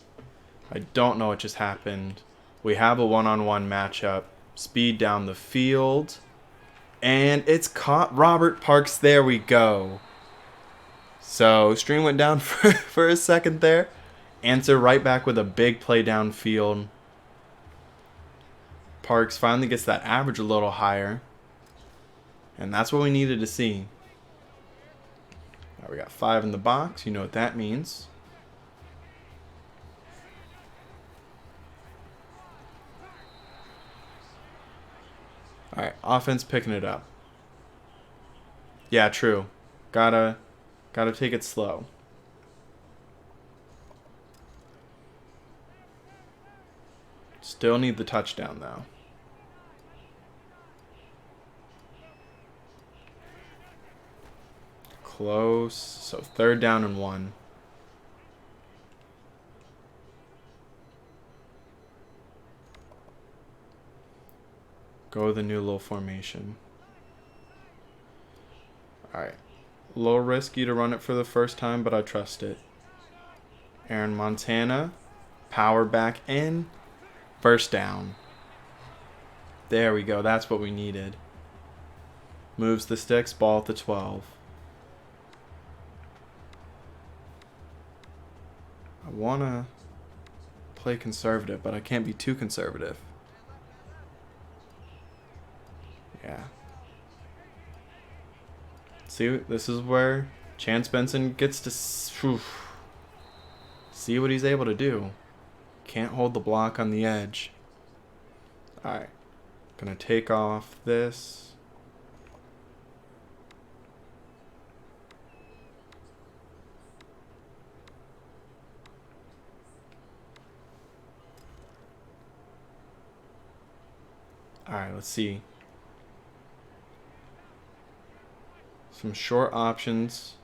Speaker 1: I don't know what just happened. We have a one-on-one matchup. Speed down the field. And it's caught Robert Parks. There we go. So, stream went down for a second there. Answer right back with a big play downfield. Parks finally gets that average a little higher. And that's what we needed to see. All right, we got 5 in the box. You know what that means. All right, offense picking it up. Yeah, true. Gotta take it slow. Still need the touchdown, though. Close. So 3rd down and 1. Go with the new little formation. Alright. A little risky to run it for the first time, but I trust it. Aaron Montana. Power back in. First down. There we go. That's what we needed. Moves the sticks. Ball at the 12. I want to play conservative, but I can't be too conservative. Yeah. See, this is where Chance Benson gets to see what he's able to do. Can't hold the block on the edge. Alright. Gonna take off this. Alright, let's see. Some short options.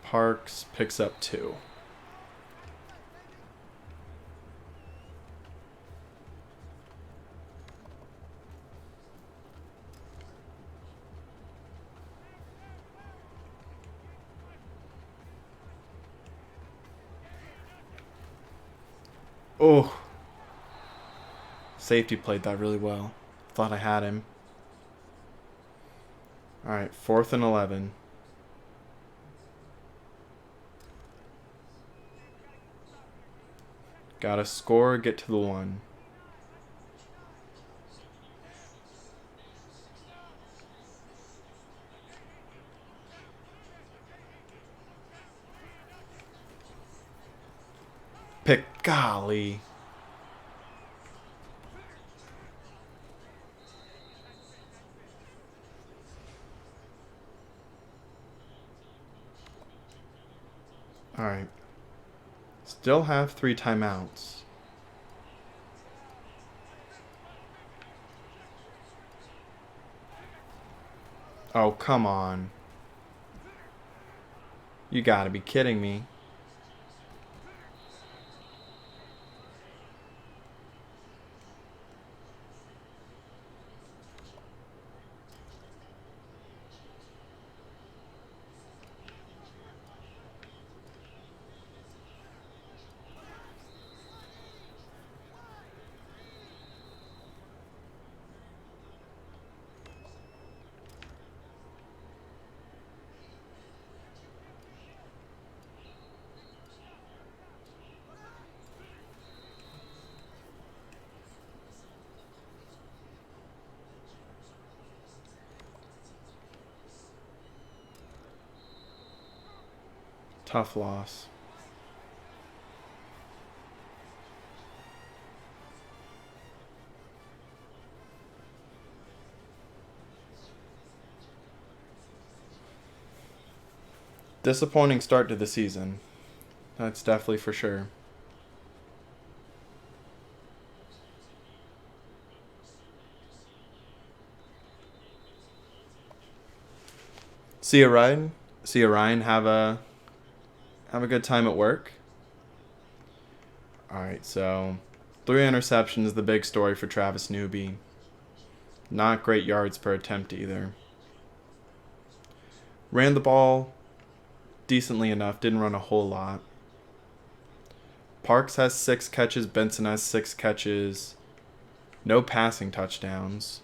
Speaker 1: Parks picks up 2. Oh. Safety played that really well. Thought I had him. Alright, 4th and 11. Gotta score, get to the 1. Pick, golly. Alright. Still have 3 timeouts. Oh, come on. You gotta be kidding me. Tough loss. Disappointing start to the season. That's definitely for sure. See you, Ryan. See you, Ryan. Have a good time at work. All right, so 3 interceptions, the big story for Travis Newby. Not great yards per attempt either. Ran the ball decently enough, didn't run a whole lot. Parks has 6 catches, Benson has 6 catches. No passing touchdowns.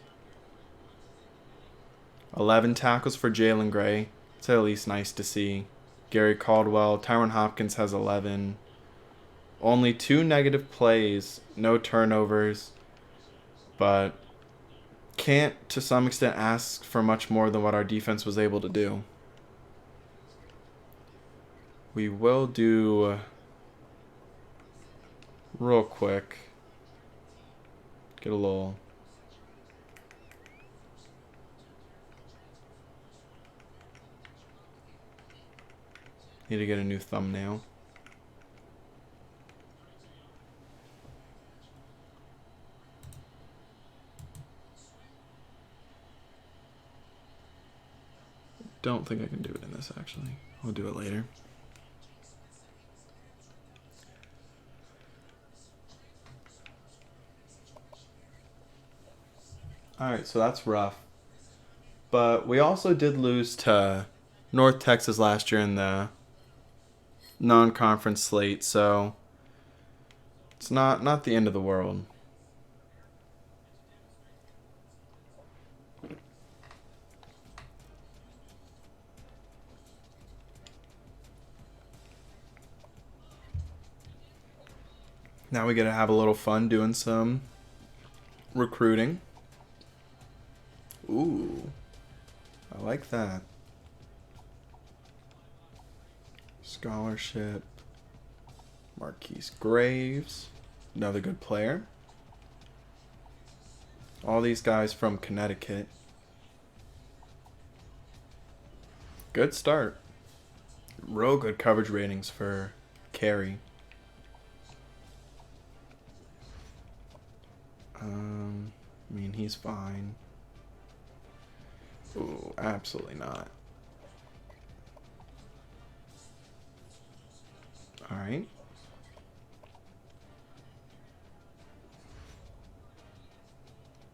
Speaker 1: 11 tackles for Jalen Gray. It's at least nice to see. Gary Caldwell, Tyron Hopkins has 11. Only 2 negative plays, no turnovers. But can't, to some extent, ask for much more than what our defense was able to do. We will do real quick. Get a little. Need to get a new thumbnail. Don't think I can do it in this actually. We'll do it later. Alright, so that's rough. But we also did lose to North Texas last year in the non-conference slate, so it's not the end of the world. Now we get to have a little fun doing some recruiting. Ooh, I like that. Scholarship. Marquise Graves, another good player. All these guys from Connecticut. Good start. Real good coverage ratings for Carey. I mean, he's fine. Ooh, absolutely not. All right.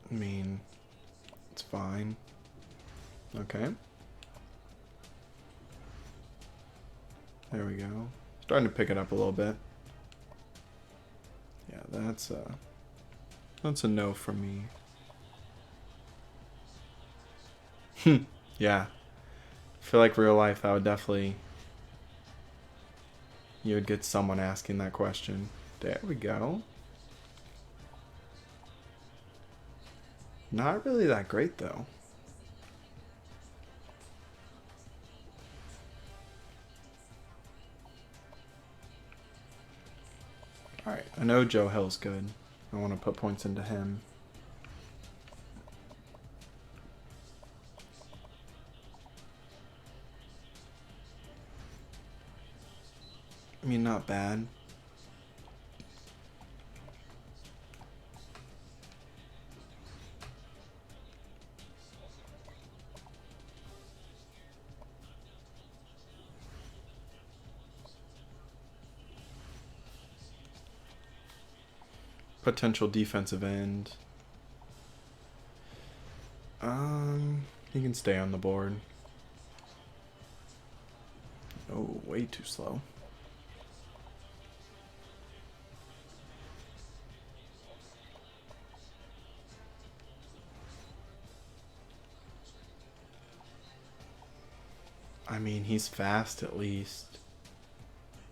Speaker 1: I mean, it's fine. Okay. There we go. Starting to pick it up a little bit. Yeah, that's a no from me. Yeah. I feel like real life, that would definitely... You would get someone asking that question. There we go. Not really that great, though. Alright, I know Joe Hill's good. I want to put points into him. I mean, not bad. Potential defensive end. He can stay on the board. Oh, way too slow. I mean, he's fast at least.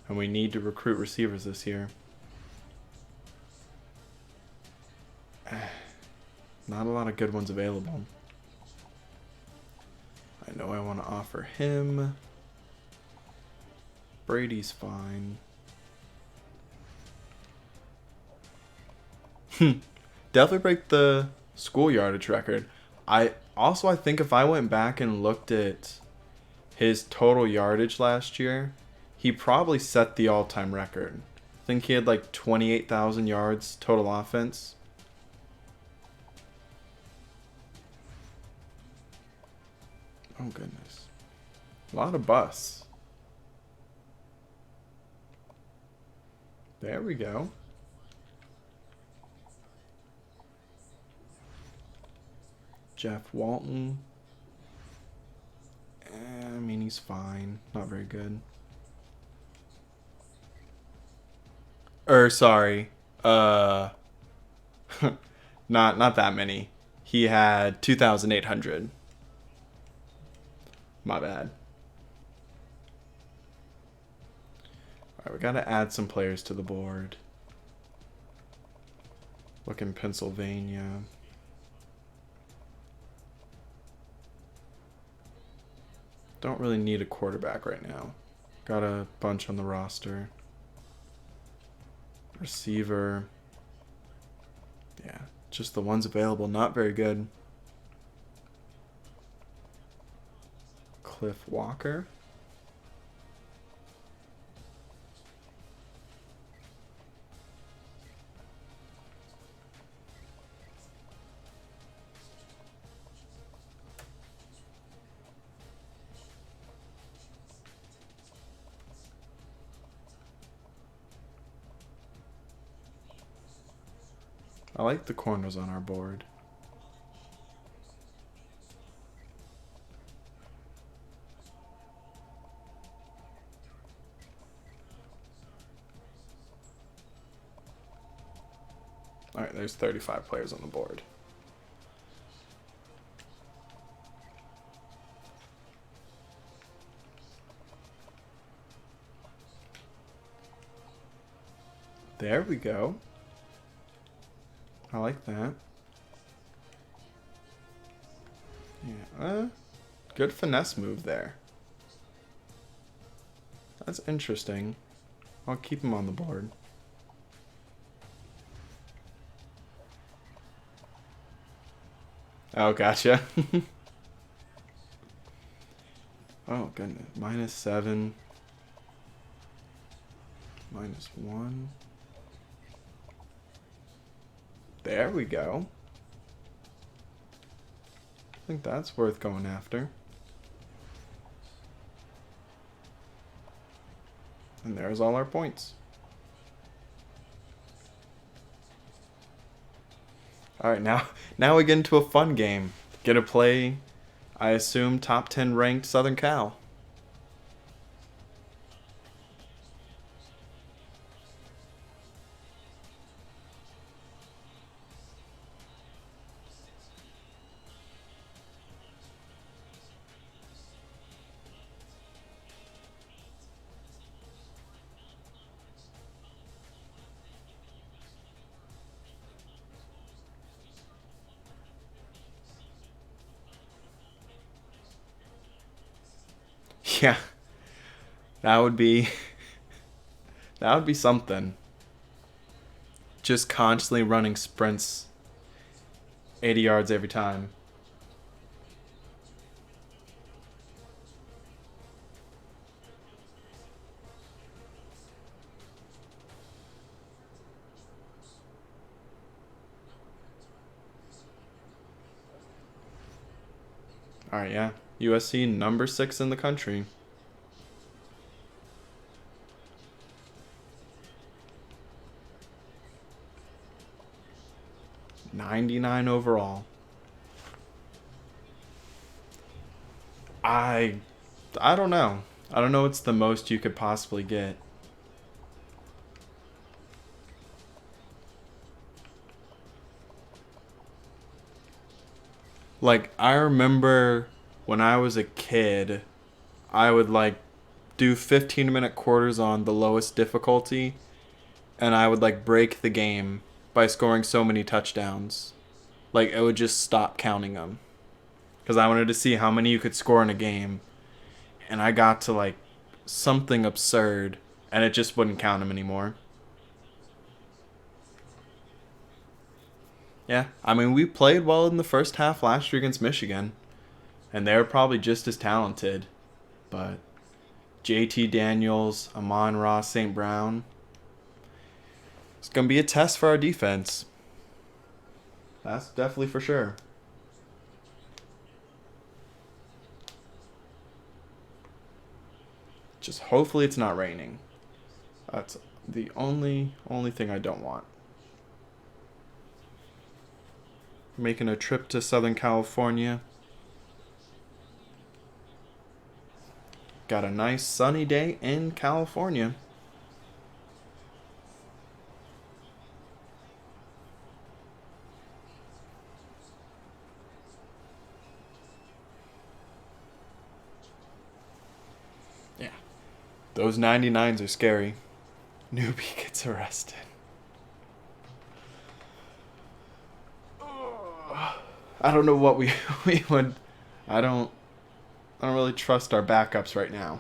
Speaker 1: And we need to recruit receivers this year. Not a lot of good ones available. I know I want to offer him. Brady's fine. Definitely break the school yardage record. I think if I went back and looked at his total yardage last year, he probably set the all-time record. I think he had like 28,000 yards total offense. Oh, goodness. A lot of busts. There we go. Jeff Walton. I mean, he's fine. Not very good. Sorry. Not that many. He had 2,800. My bad. Alright, we gotta add some players to the board. Look in Pennsylvania. Don't really need a quarterback right now. Got a bunch on the roster. Receiver. Yeah, just the ones available. Not very good. Cliff Walker. I like the corners on our board. Alright, there's 35 players on the board. There we go. I like that. Yeah, good finesse move there. That's interesting. I'll keep him on the board. Oh, gotcha. Oh, goodness. -7. -1. There we go. I think that's worth going after. And there's all our points. Alright, now we get into a fun game. Get to play, I assume, top 10 ranked Southern Cal. Yeah, that would be something. Just constantly running sprints 80 yards every time. Alright, yeah. USC number 6 in the country. '99 overall. I don't know. I don't know what's the most you could possibly get. Like, I remember when I was a kid, I would like do 15-minute quarters on the lowest difficulty, and I would like break the game by scoring so many touchdowns. Like, it would just stop counting them. Because I wanted to see how many you could score in a game. And I got to like something absurd, and it just wouldn't count them anymore. Yeah, I mean, we played well in the first half last year against Michigan, and they were probably just as talented. But JT Daniels, Amon-Ra St. Brown, it's going to be a test for our defense. That's definitely for sure. Just hopefully it's not raining. That's the only thing I don't want. making a trip to Southern California. Got a nice sunny day in California. Yeah. Those 99s are scary. Newbie gets arrested. I don't know what we would. I don't really trust our backups right now.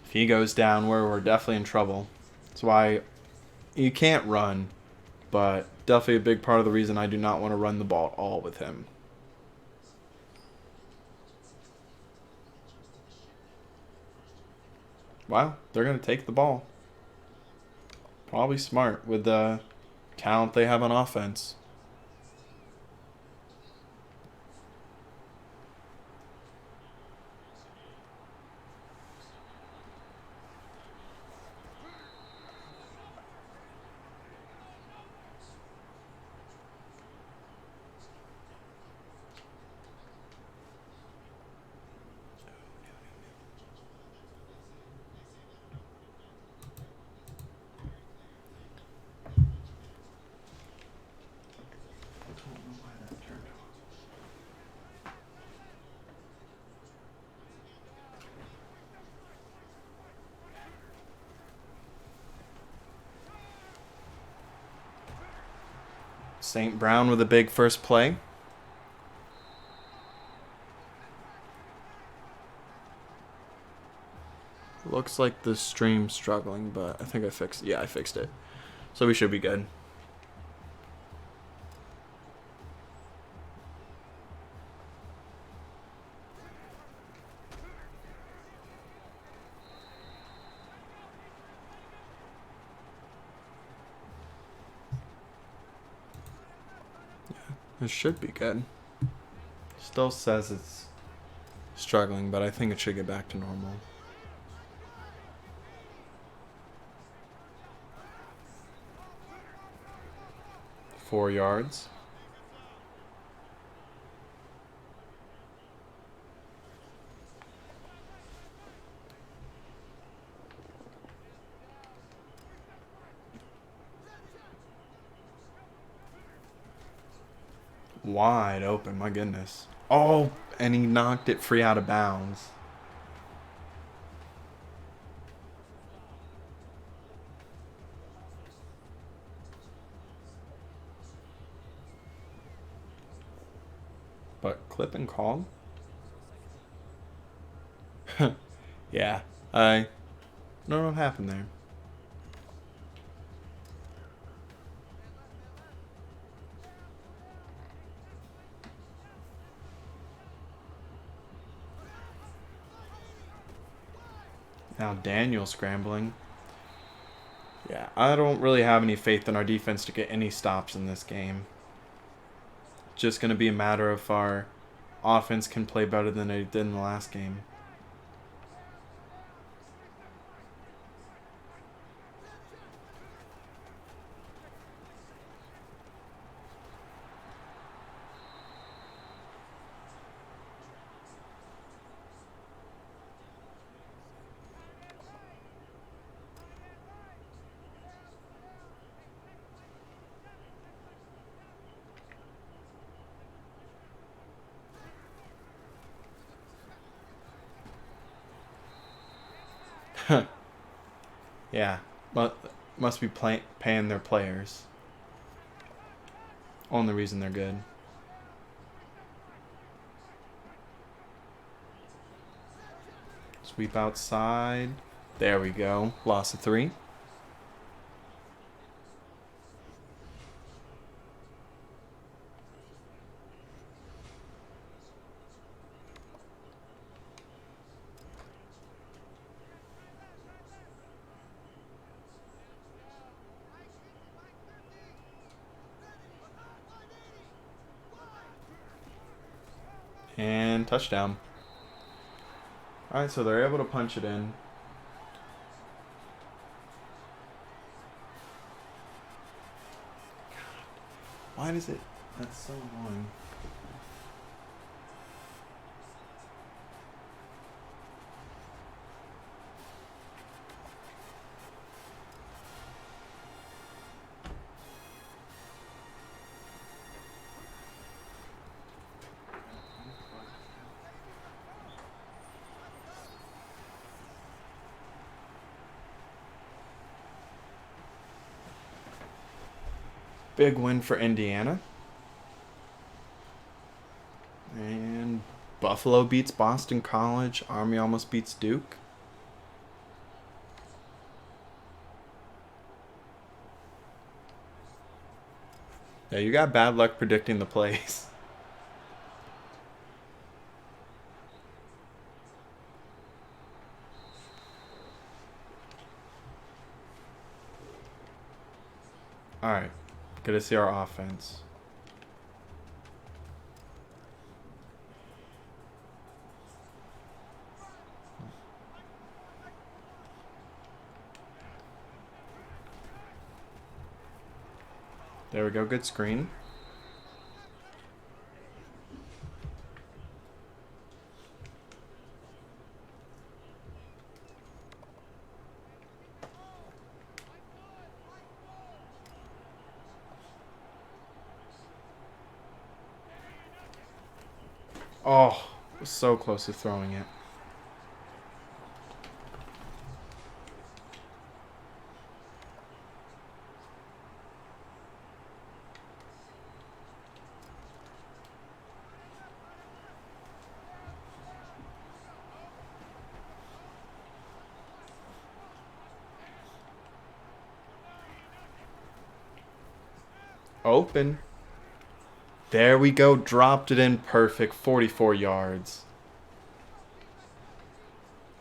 Speaker 1: If he goes down, we're definitely in trouble. That's why you can't run, but definitely a big part of the reason I do not want to run the ball at all with him. Wow, they're going to take the ball. Probably smart with the talent they have on offense. St. Brown with a big first play. Looks like the stream's struggling, but I think I fixed it. Yeah, I fixed it. So we should be good. It should be good. Still says it's struggling, but I think it should get back to normal. Four yards. Wide open, my goodness. Oh, and he knocked it free out of bounds. But clip and call? Yeah, I don't know what happened there. Now Daniel scrambling. Yeah, I don't really have any faith in our defense to get any stops in this game. Just going to be a matter of if our offense can play better than they did in the last game. Yeah, but must be paying their players. Only reason they're good. Sweep outside. There we go. Loss of 3. And touchdown. Alright, so they're able to punch it in. Why does it? That's so annoying. Big win for Indiana. And Buffalo beats Boston College. Army almost beats Duke. Yeah, you got bad luck predicting the plays. Alright. Good to see our offense. There we go. Good screen. Oh, was so close to throwing it. Open. There we go. Dropped it in perfect. 44 yards.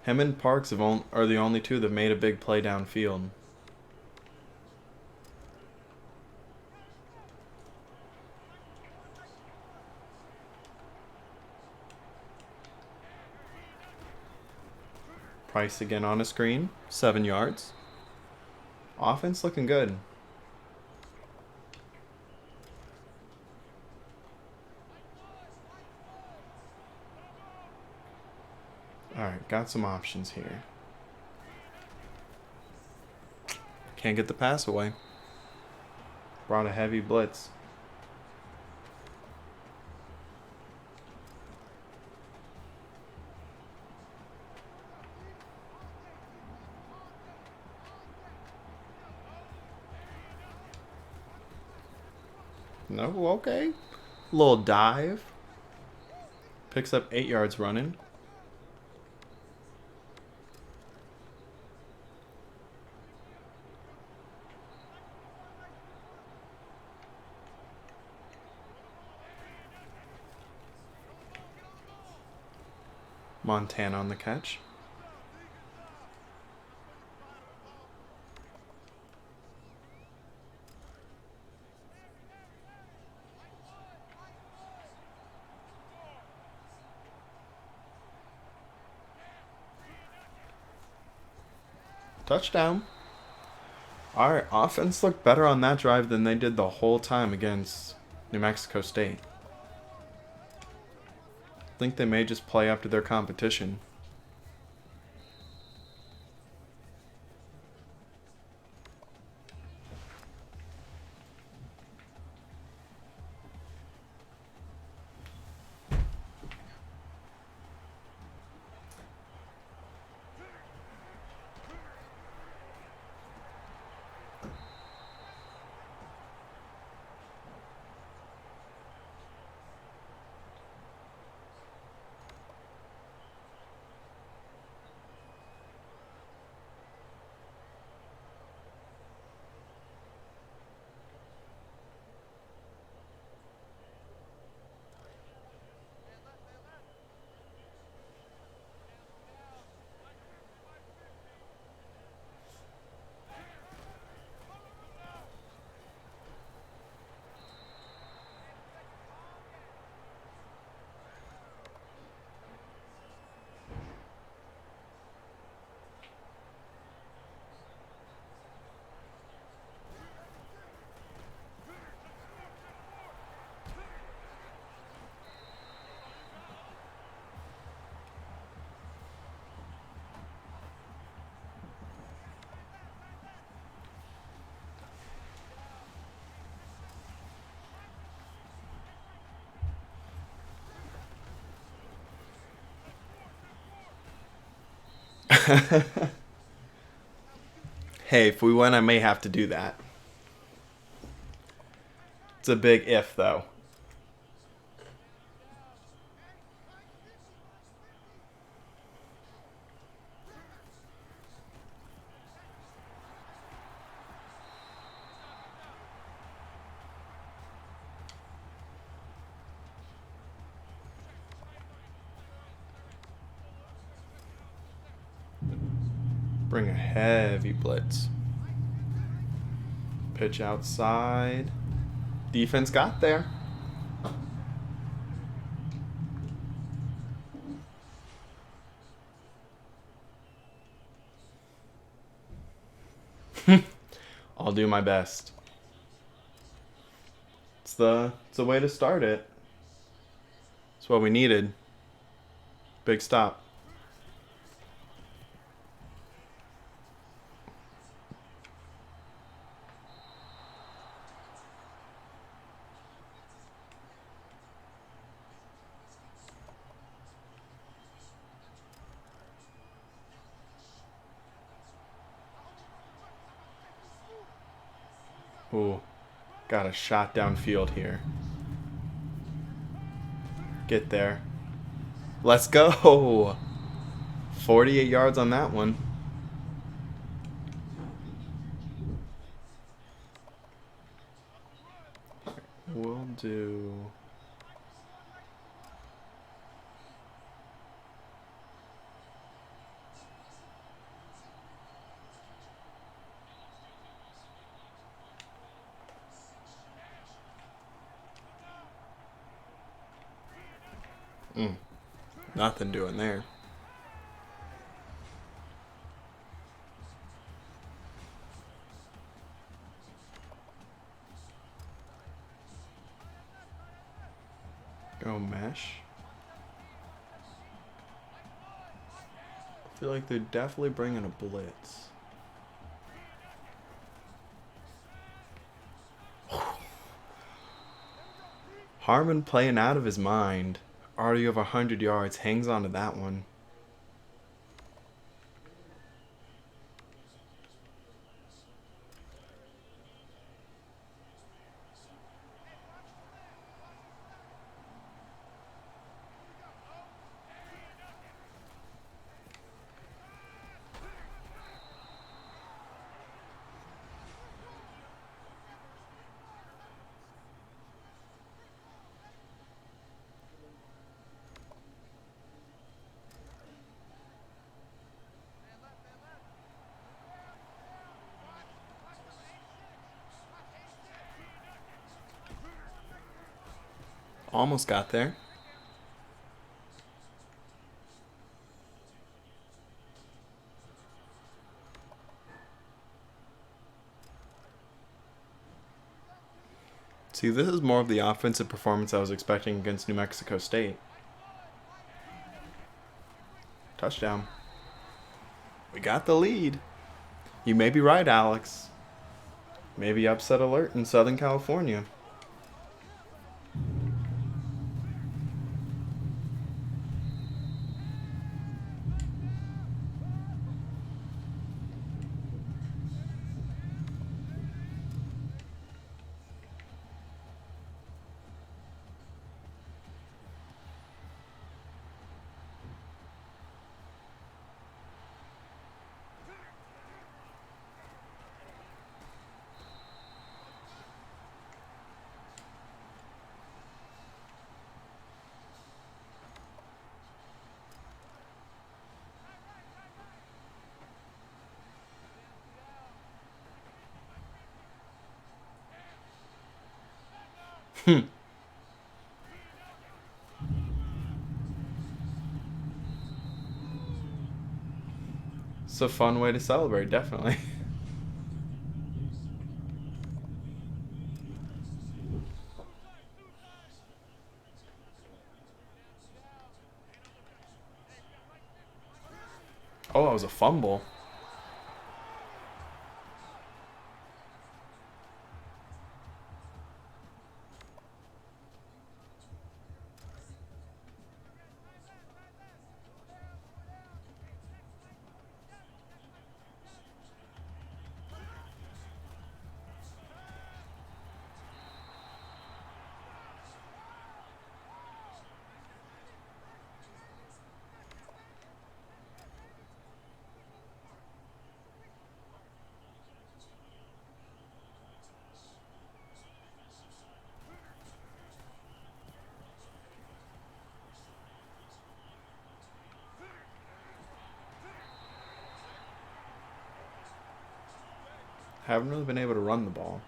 Speaker 1: Him and Parks are the only two that made a big play downfield. Price again on a screen. 7 yards. Offense looking good. Alright, got some options here. Can't get the pass away. Brought a heavy blitz. No, okay. Little dive. Picks up 8 yards running. Montana on the catch. Touchdown. Our offense looked better on that drive than they did the whole time against New Mexico State. I think they may just play up to their competition. Hey, if we win, I may have to do that. It's a big if, though. Bring a heavy blitz. Pitch outside. Defense got there. I'll do my best. It's the way to start it. It's what we needed. Big stop. Ooh, got a shot downfield here. Get there. Let's go. 48 yards on that one. We'll do... Nothing doing there. Go mesh. I feel like they're definitely bringing a blitz. Harmon playing out of his mind. Already over 100 yards. Hangs on to that one. Almost got there. See, this is more of the offensive performance I was expecting against New Mexico State. Touchdown. We got the lead. You may be right, Alex. Maybe upset alert in Southern California. It's a fun way to celebrate, definitely. Oh, that was a fumble. Haven't really been able to run the ball.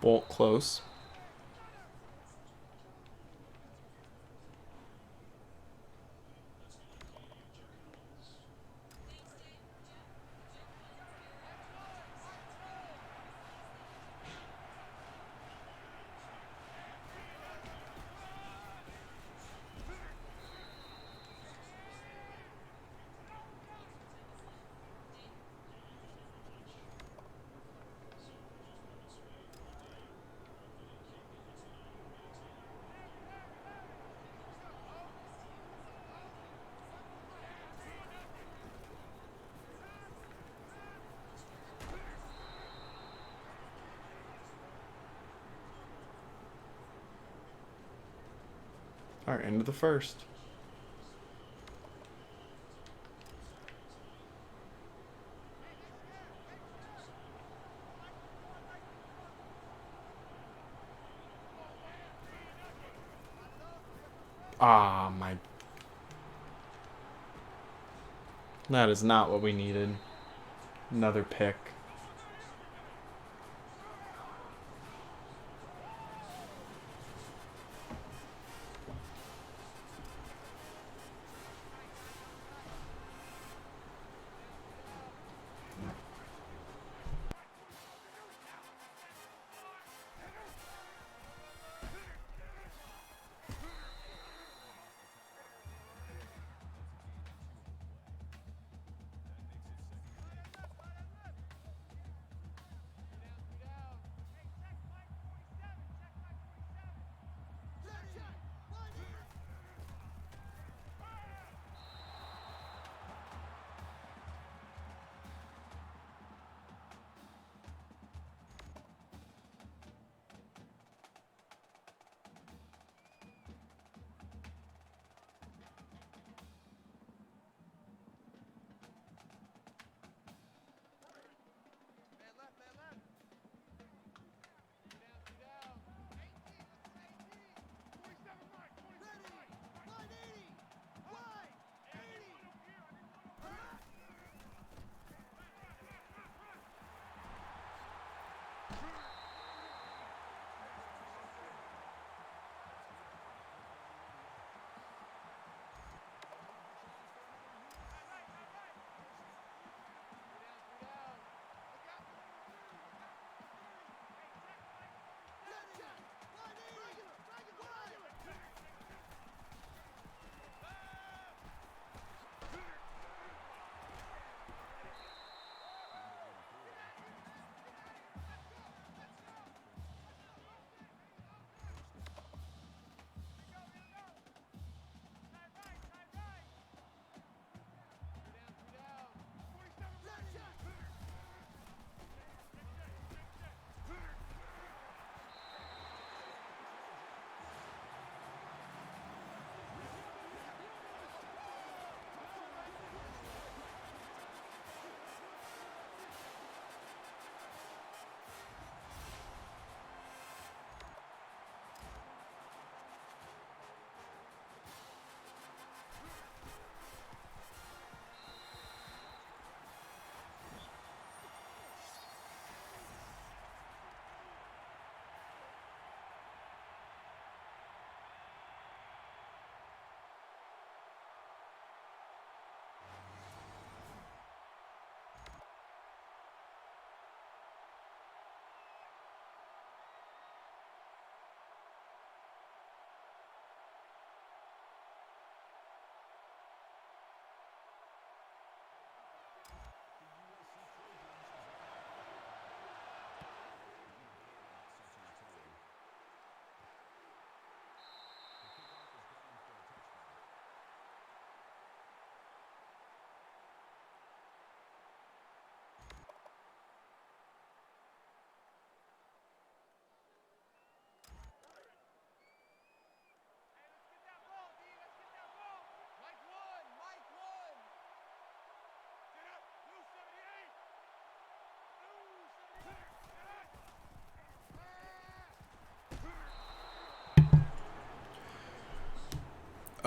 Speaker 1: Bolt close. All right, end of the first. Ah, my. That is not what we needed. Another pick.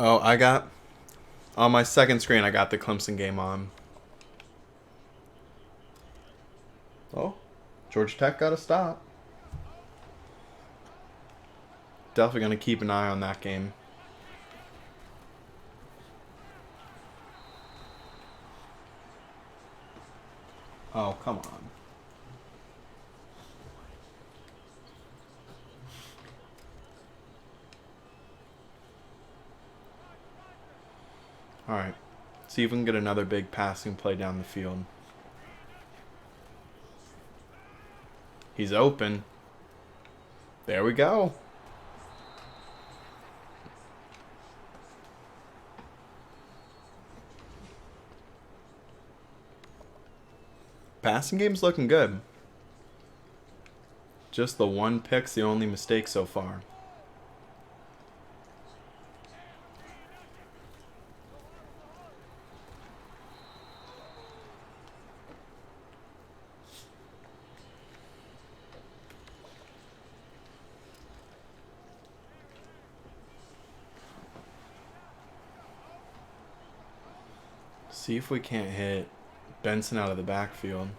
Speaker 1: Oh, I got on my second screen. I got the Clemson game on. Oh, Georgia Tech got a stop. Definitely gonna keep an eye on that game. Oh, come on. All right. See if we can get another big passing play down the field. He's open. There we go. Passing game's looking good. Just the one pick's the only mistake so far. See if we can't hit Benson out of the backfield.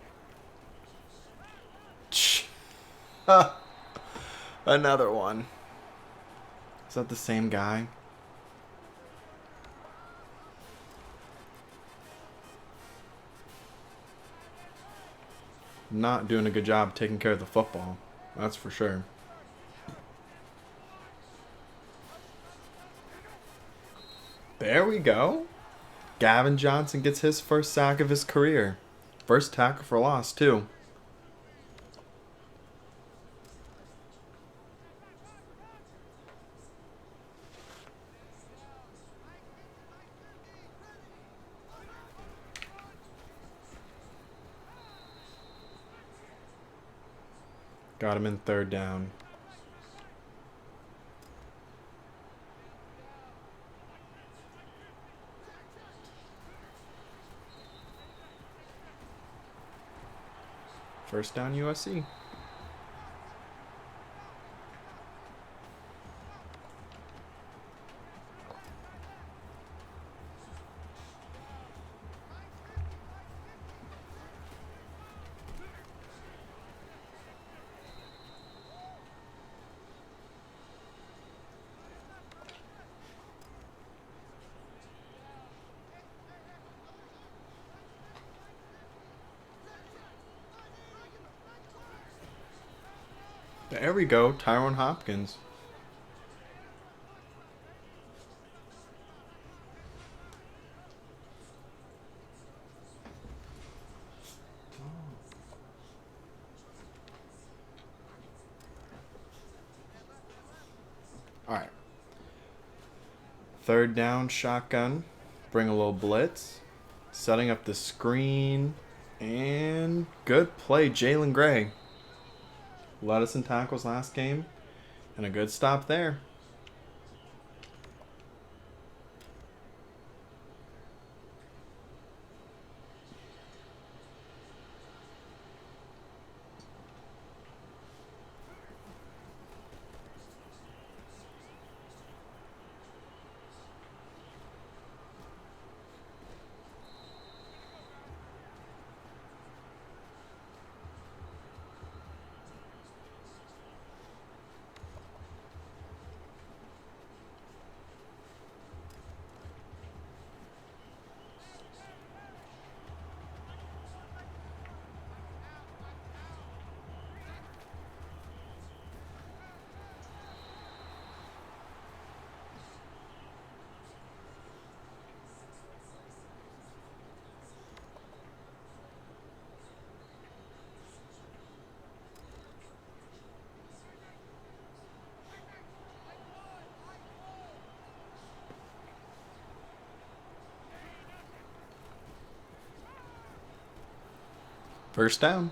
Speaker 1: Another one. Is that the same guy? Not doing a good job taking care of the football. That's for sure. There we go. Gavin Johnson gets his first sack of his career. First tackle for loss, too. Got him in third down. First down USC. There we go, Tyrone Hopkins. All right. Third down, shotgun. Bring a little blitz. Setting up the screen. And good play, Jalen Gray. Led us in tackles last game. And a good stop there. First down.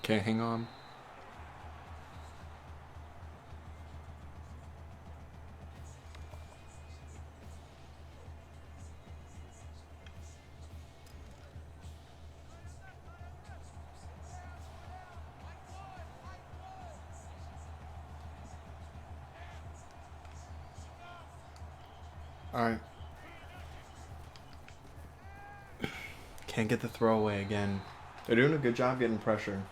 Speaker 1: Okay, hang on. Alright. Can't get the throwaway again. They're doing a good job getting pressure.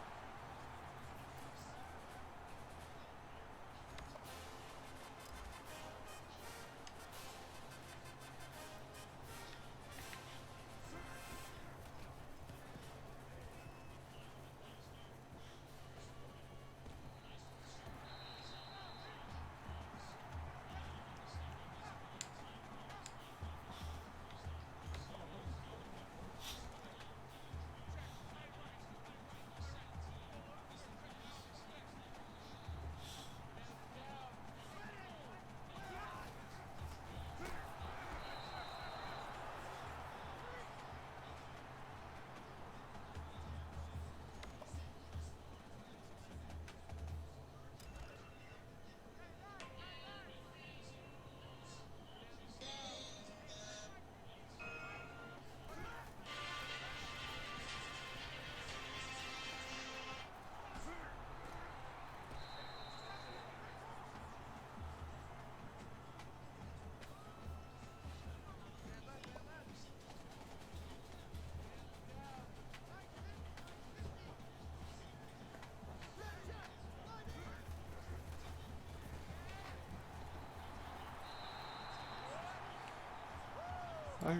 Speaker 1: Alright.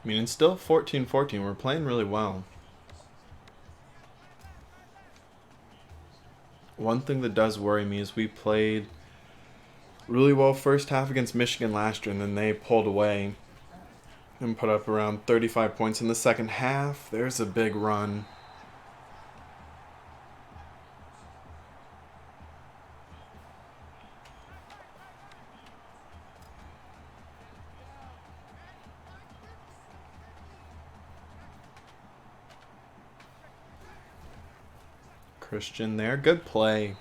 Speaker 1: I mean, it's still 14-14. We're playing really well. One thing that does worry me is we played really well first half against Michigan last year, and then they pulled away and put up around 35 points in the second half. There's a big run. Christian there. Good play.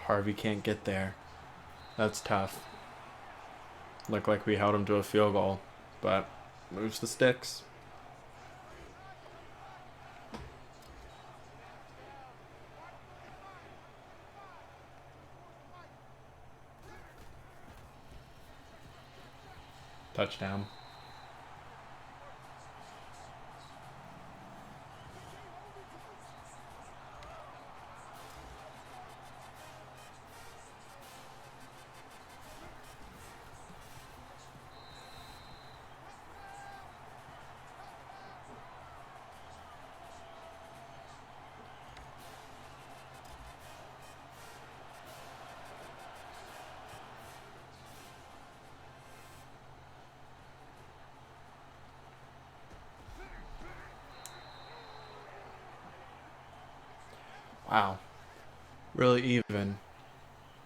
Speaker 1: Harvey can't get there. That's tough. Looked like we held him to a field goal, but moves the sticks. Touchdown. Wow. Really even.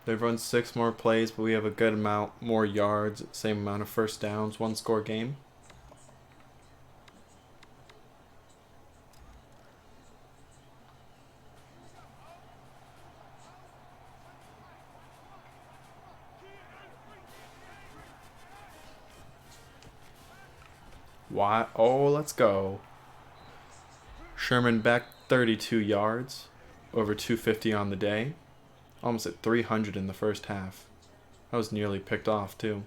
Speaker 1: They've run 6 more plays, but we have a good amount more yards, same amount of first downs, 1-score game. Why? Oh, let's go. Sherman back 32 yards, over 250 on the day. Almost at 300 in the first half. That was nearly picked off, too.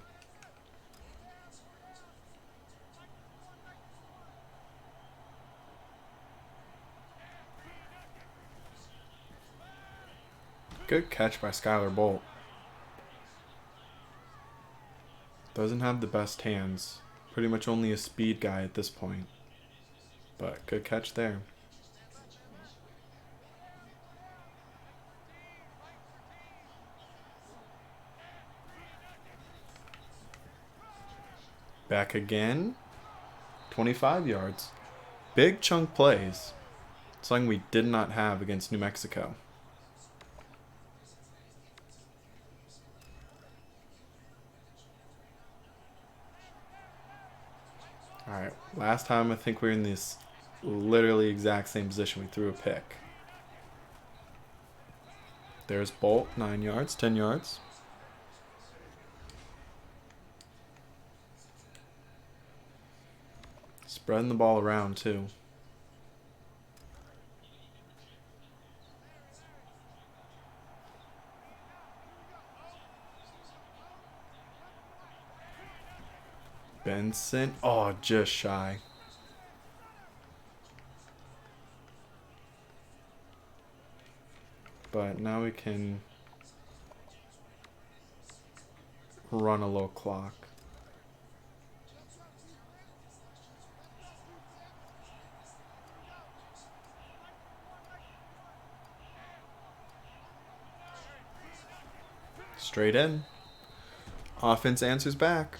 Speaker 1: Good catch by Skylar Bolt. Doesn't have the best hands. Pretty much only a speed guy at this point. But good catch there. Back again. 25 yards. Big chunk plays. Something we did not have against New Mexico. Alright, last time I think we were in this literally exact same position. We threw a pick. There's Bolt, 9 yards, 10 yards. Spreading the ball around too. Benson, oh, just shy. But now we can run a low clock. Straight in. Offense answers back.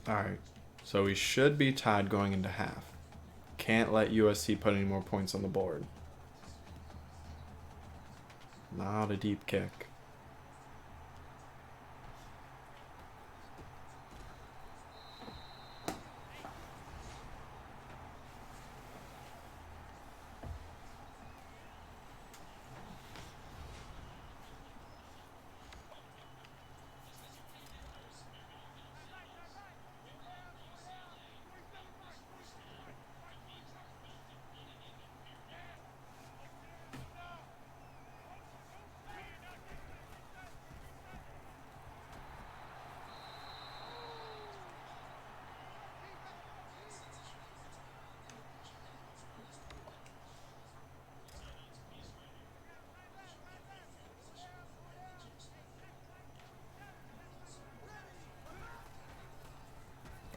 Speaker 1: Alright, so we should be tied going into half. Can't let USC put any more points on the board. Not a deep kick.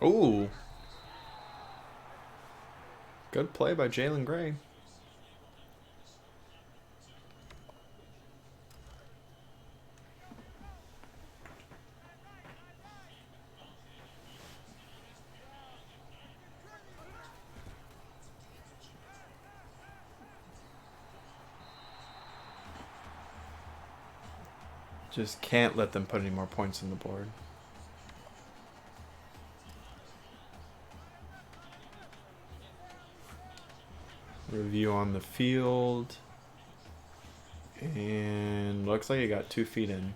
Speaker 1: Ooh. Good play by Jalen Gray. Just can't let them put any more points on the board. Review on the field. And looks like he got 2 feet in.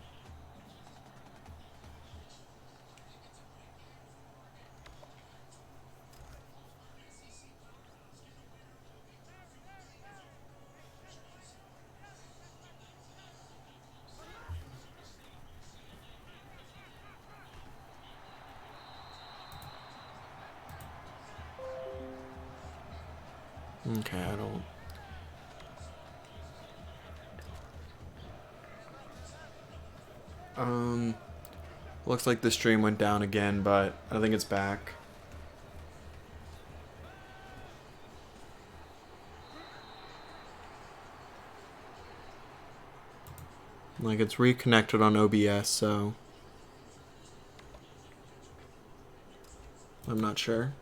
Speaker 1: Okay, I don't. Looks like the stream went down again, but I think it's back. Like it's reconnected on OBS, so I'm not sure.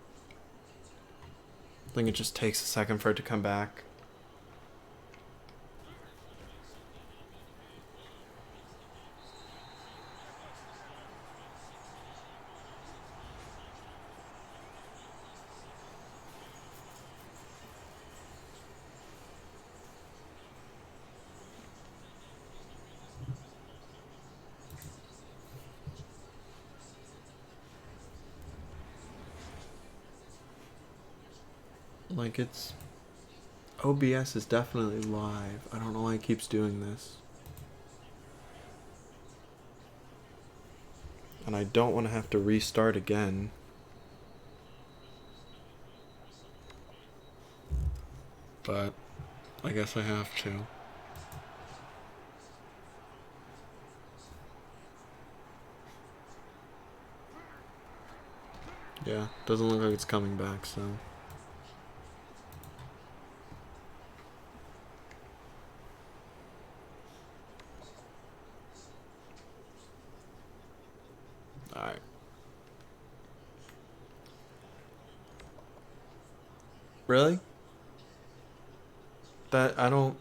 Speaker 1: I think it just takes a second for it to come back. Like it's OBS is definitely live. I don't know why it keeps doing this. And I don't want to have to restart again. But I guess I have to. Yeah, doesn't look like it's coming back, so. Alright. Really? That, I don't...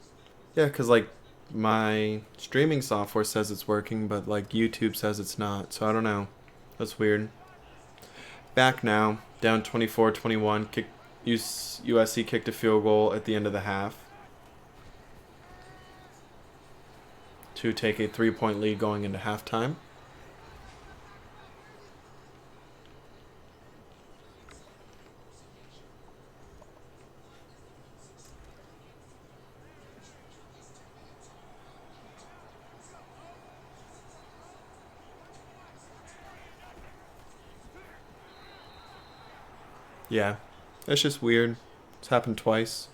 Speaker 1: Yeah, because, like, my streaming software says it's working, but, like, YouTube says it's not, so I don't know. That's weird. Back now, down 24-21. USC kicked a field goal at the end of the half to take a 3-point lead going into halftime. Yeah, that's just weird. It's happened twice.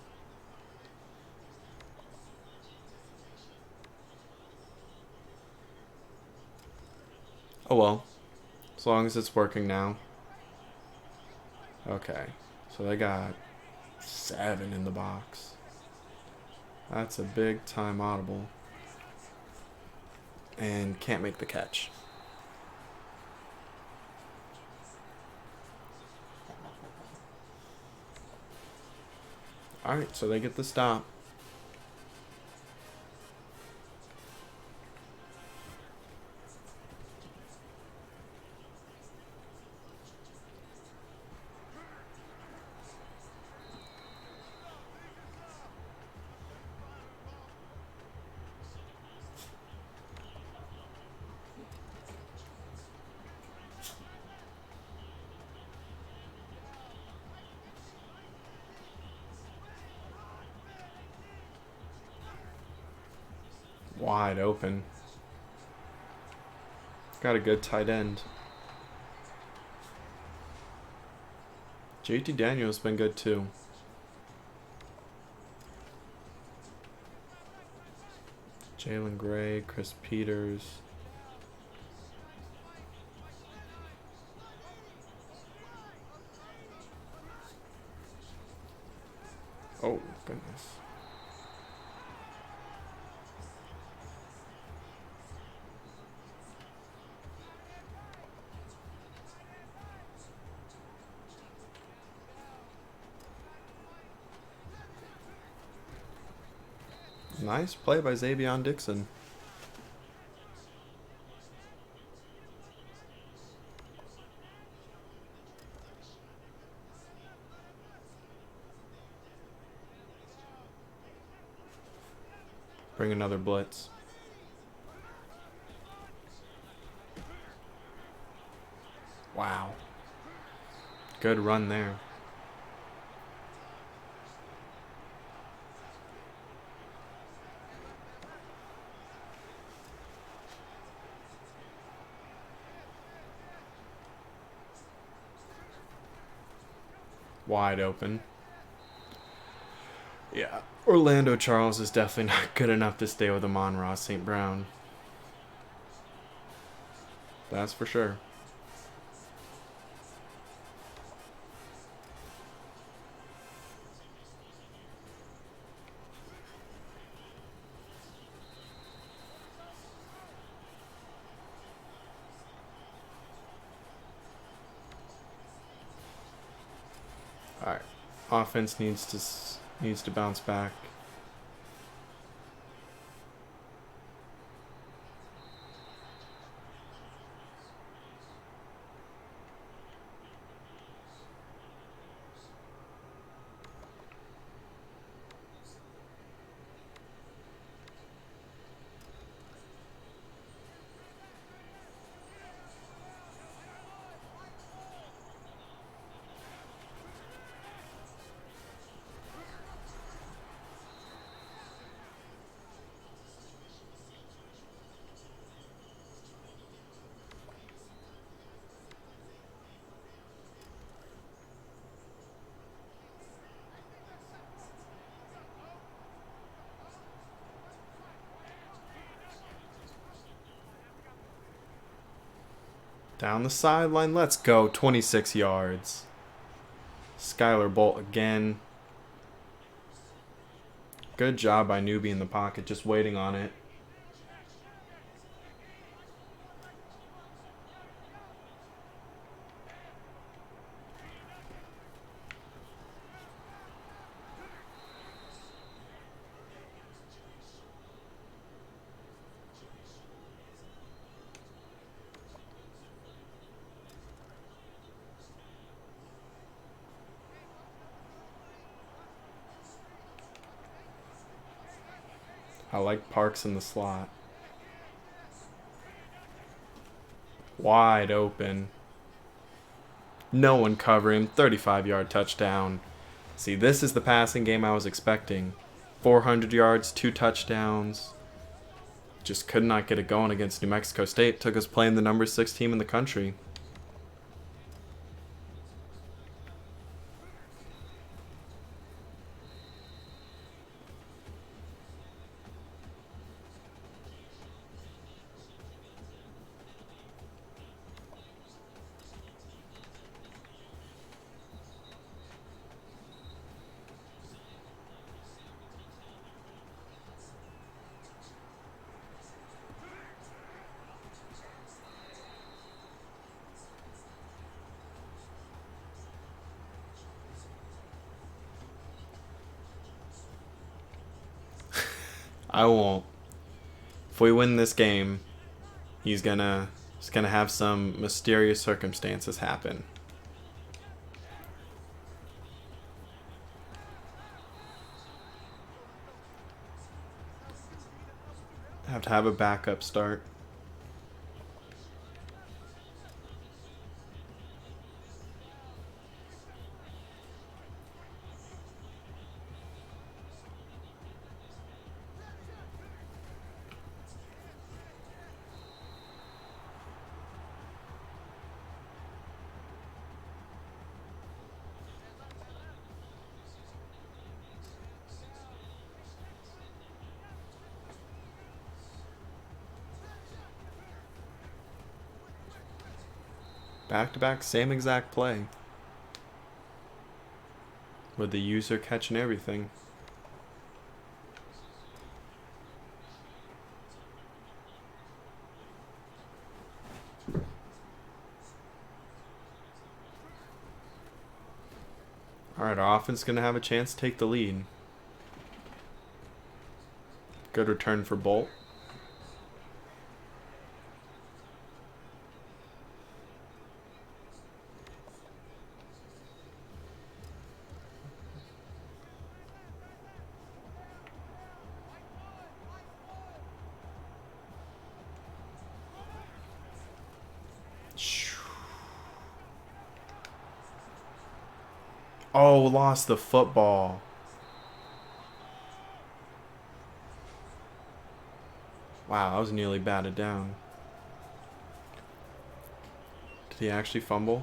Speaker 1: Oh well, as long as it's working now. Okay, so they got 7 in the box. That's a big time audible. And can't make the catch. Alright, so they get the stop. Wide open. Got a good tight end. JT Daniels been good too. Jalen Gray, Chris Peters. Oh, goodness. Nice play by Xavion Dixon. Bring another blitz. Wow. Good run there. Wide open. Yeah, Orlando Charles is definitely not good enough to stay with Amon-Ra St. Brown. That's for sure. All right, offense needs to bounce back. Down the sideline. Let's go. 26 yards. Skylar Bolt again. Good job by Newbie in the pocket, just waiting on it. I like Parks in the slot. Wide open. No one covering. 35-yard touchdown. See, this is the passing game I was expecting. 400 yards, 2 touchdowns. Just could not get it going against New Mexico State. Took us playing the number 6 team in the country. I won't. If we win this game, he's gonna have some mysterious circumstances happen. Have to have a backup start. Back-to-back, same exact play. With the user catching everything. Alright, our offense is going to have a chance to take the lead. Good return for Bolt. Oh, lost the football. Wow, that was nearly batted down. Did he actually fumble?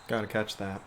Speaker 1: Gotta catch that.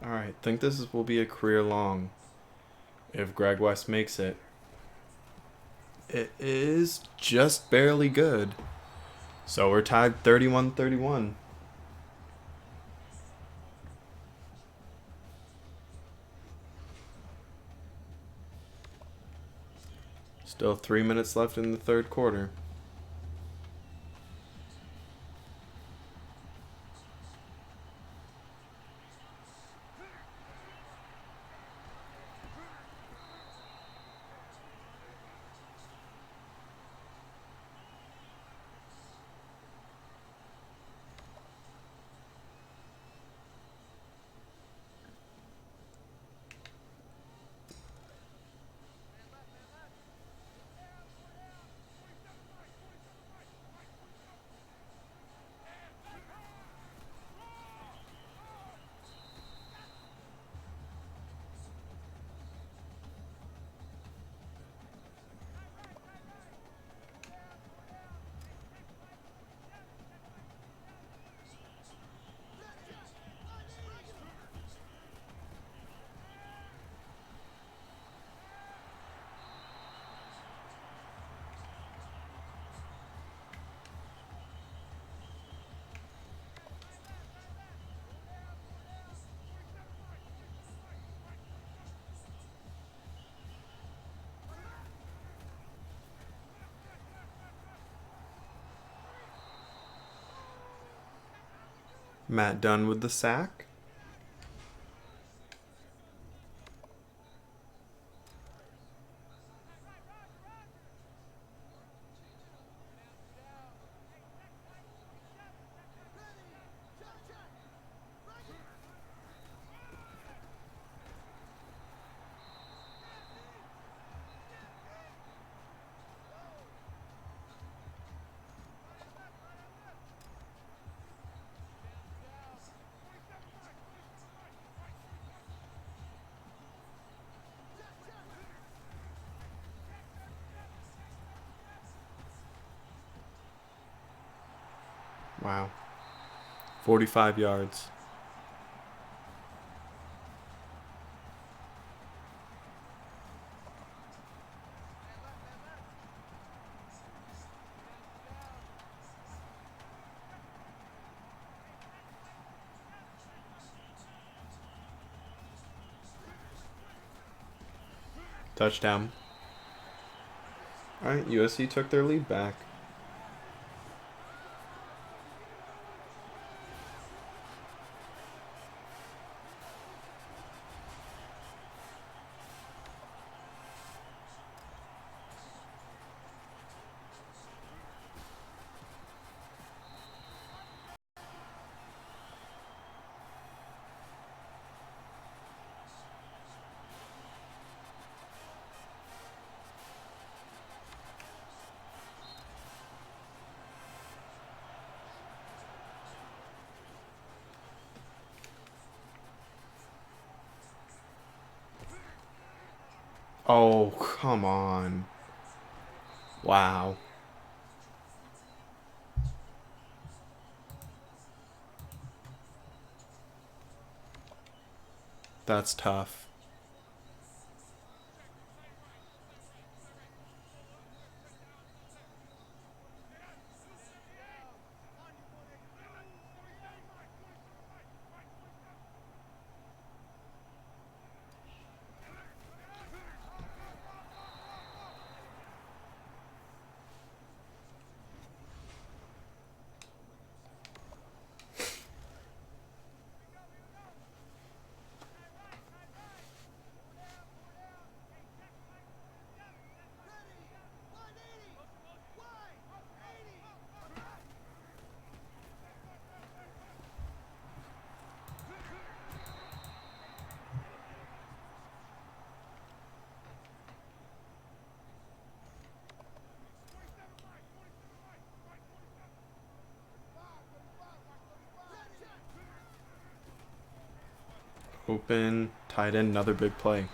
Speaker 1: Alright, think will be a career long if Greg West makes it. It is just barely good. So we're tied 31-31. Still 3 minutes left in the third quarter. Matt Dunn with the sack. Wow. 45 yards. Touchdown. Alright, USC took their lead back. Oh, come on. Wow. That's tough. Open, tight end, another big play.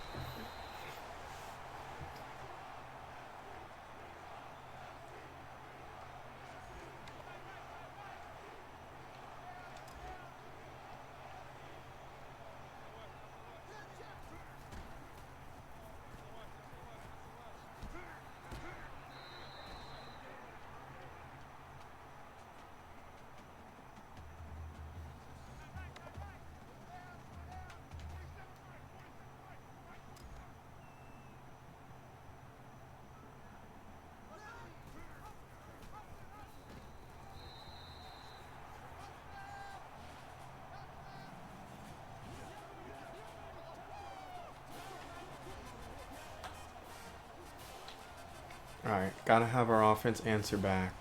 Speaker 1: Alright, gotta have our offense answer back.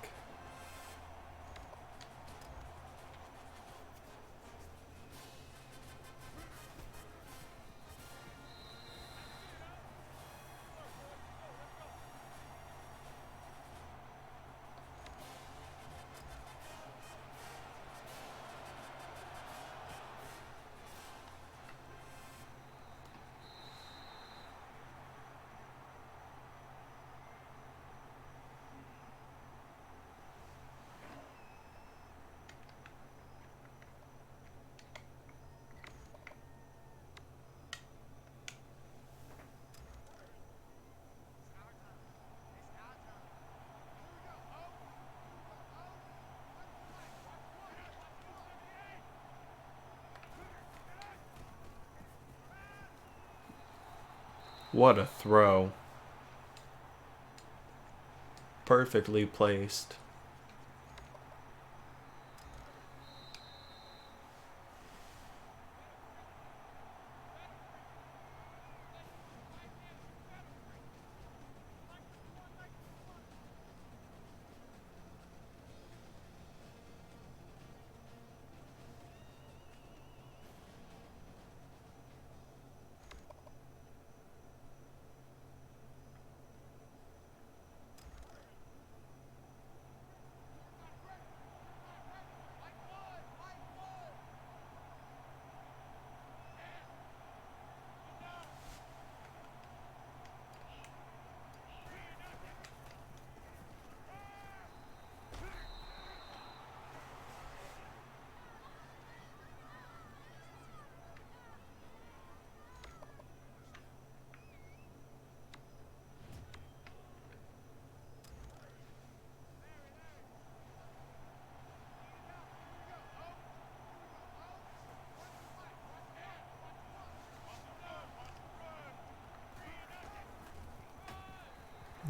Speaker 1: What a throw. Perfectly placed.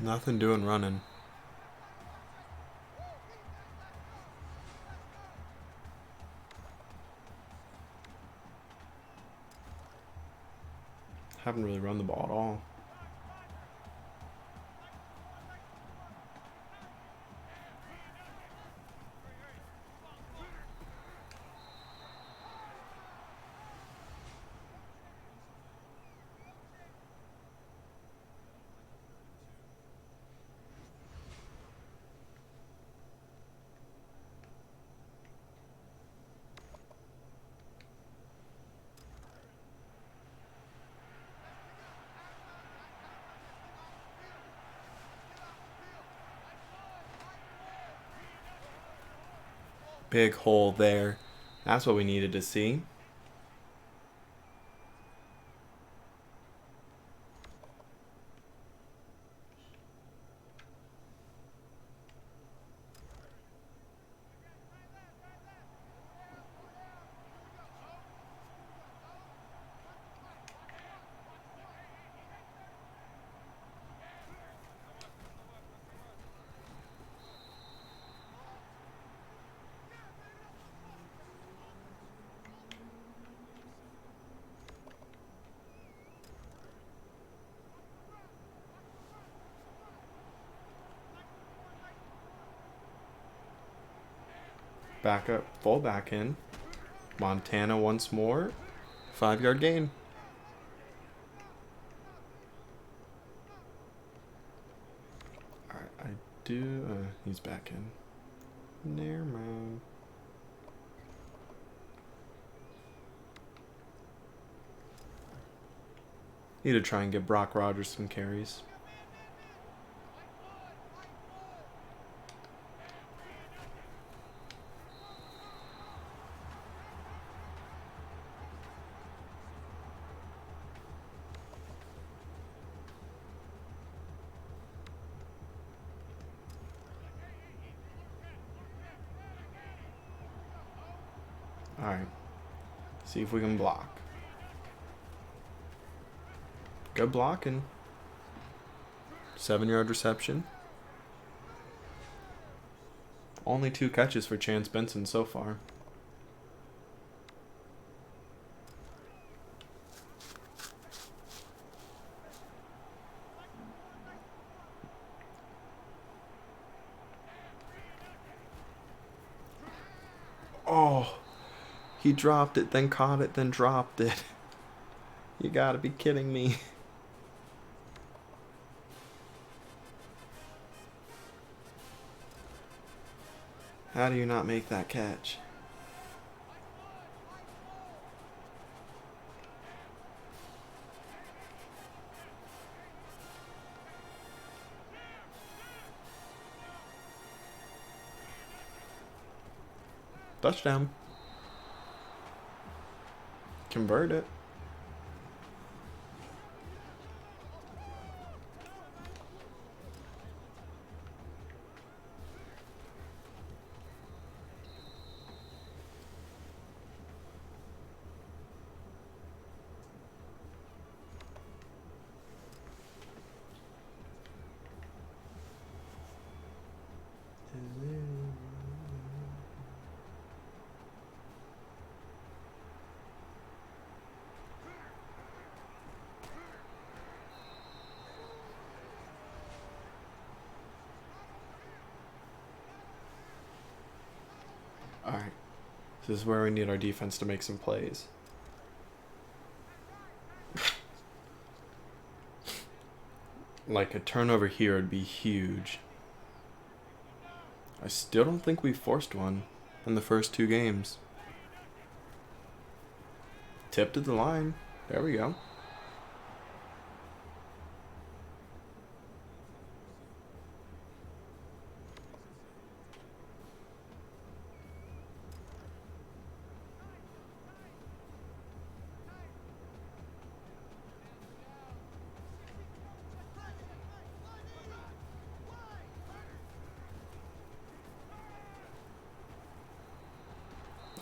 Speaker 1: Nothing doing running. Haven't really run the ball at all. Big hole there. That's what we needed to see. Back up, full back in. Montana once more. 5-yard gain. Alright, I do. He's back in. Never mind. Need to try and get Brock Rogers some carries. Alright. See if we can block. Good blocking. 7-yard reception. Only 2 catches for Chance Benson so far. Oh, he dropped it, then caught it, then dropped it. You gotta be kidding me. How do you not make that catch? Touchdown. Convert it. Alright. This is where we need our defense to make some plays. Like, a turnover here would be huge. I still don't think we forced one in the first 2 games. Tip to the line. There we go.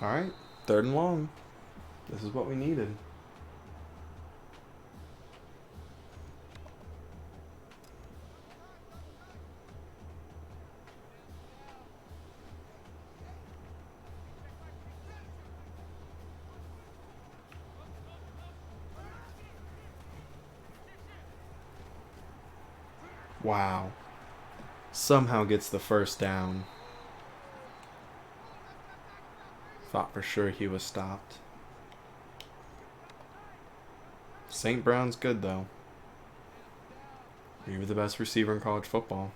Speaker 1: Alright, 3rd and long. This is what we needed. Wow. Somehow gets the 1st down. Thought for sure he was stopped. St. Brown's good, though. You're the best receiver in college football.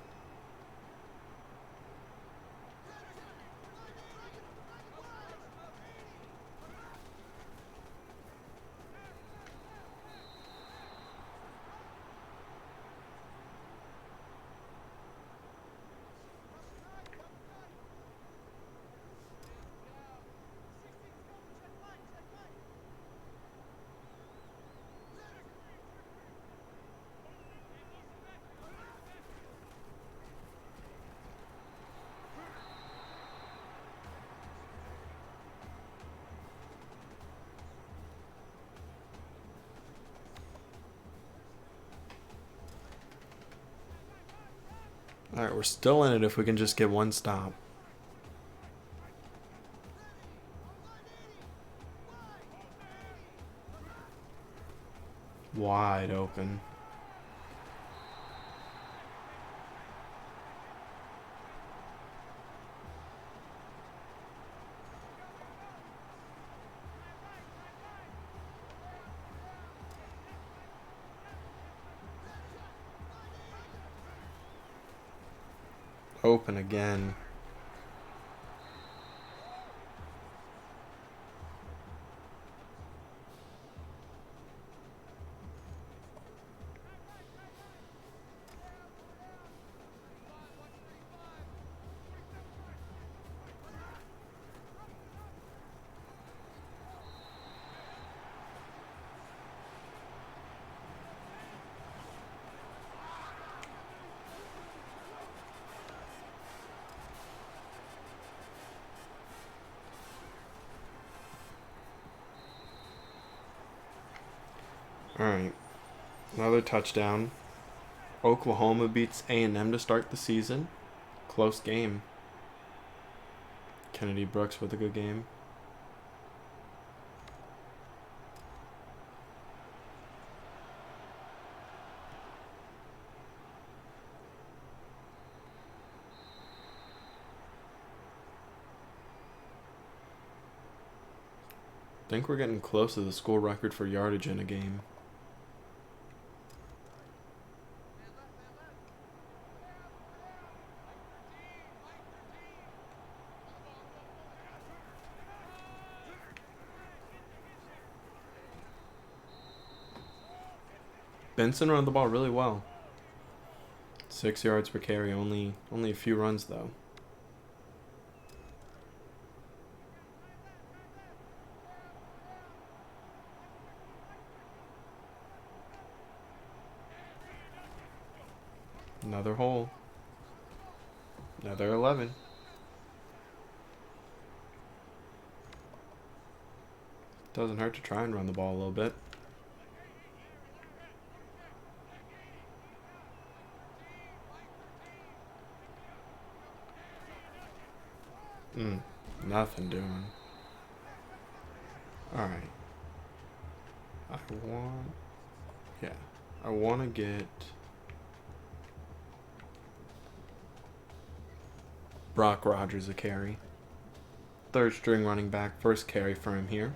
Speaker 1: Alright, we're still in it if we can just get 1 stop. Wide open. Open again. Alright. Another touchdown. Oklahoma beats A&M to start the season. Close game. Kennedy Brooks with a good game. Think we're getting close to the school record for yardage in a game. Benson ran the ball really well. 6 yards per carry, only a few runs though. Another hole. Another 11. Doesn't hurt to try and run the ball a little bit. Nothing doing. Alright. I want to get Brock Rogers a carry. Third string running back, first carry for him here.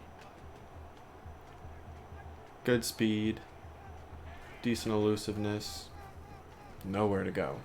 Speaker 1: Good speed, decent elusiveness, nowhere to go.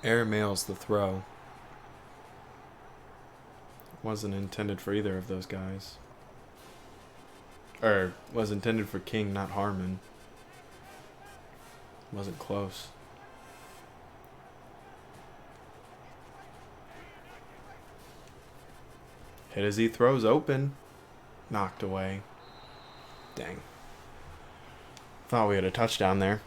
Speaker 1: Air mails the throw. Wasn't intended for either of those guys. Or was intended for King, not Harmon. Wasn't close. Hit as he throws open. Knocked away. Dang. Thought we had a touchdown there.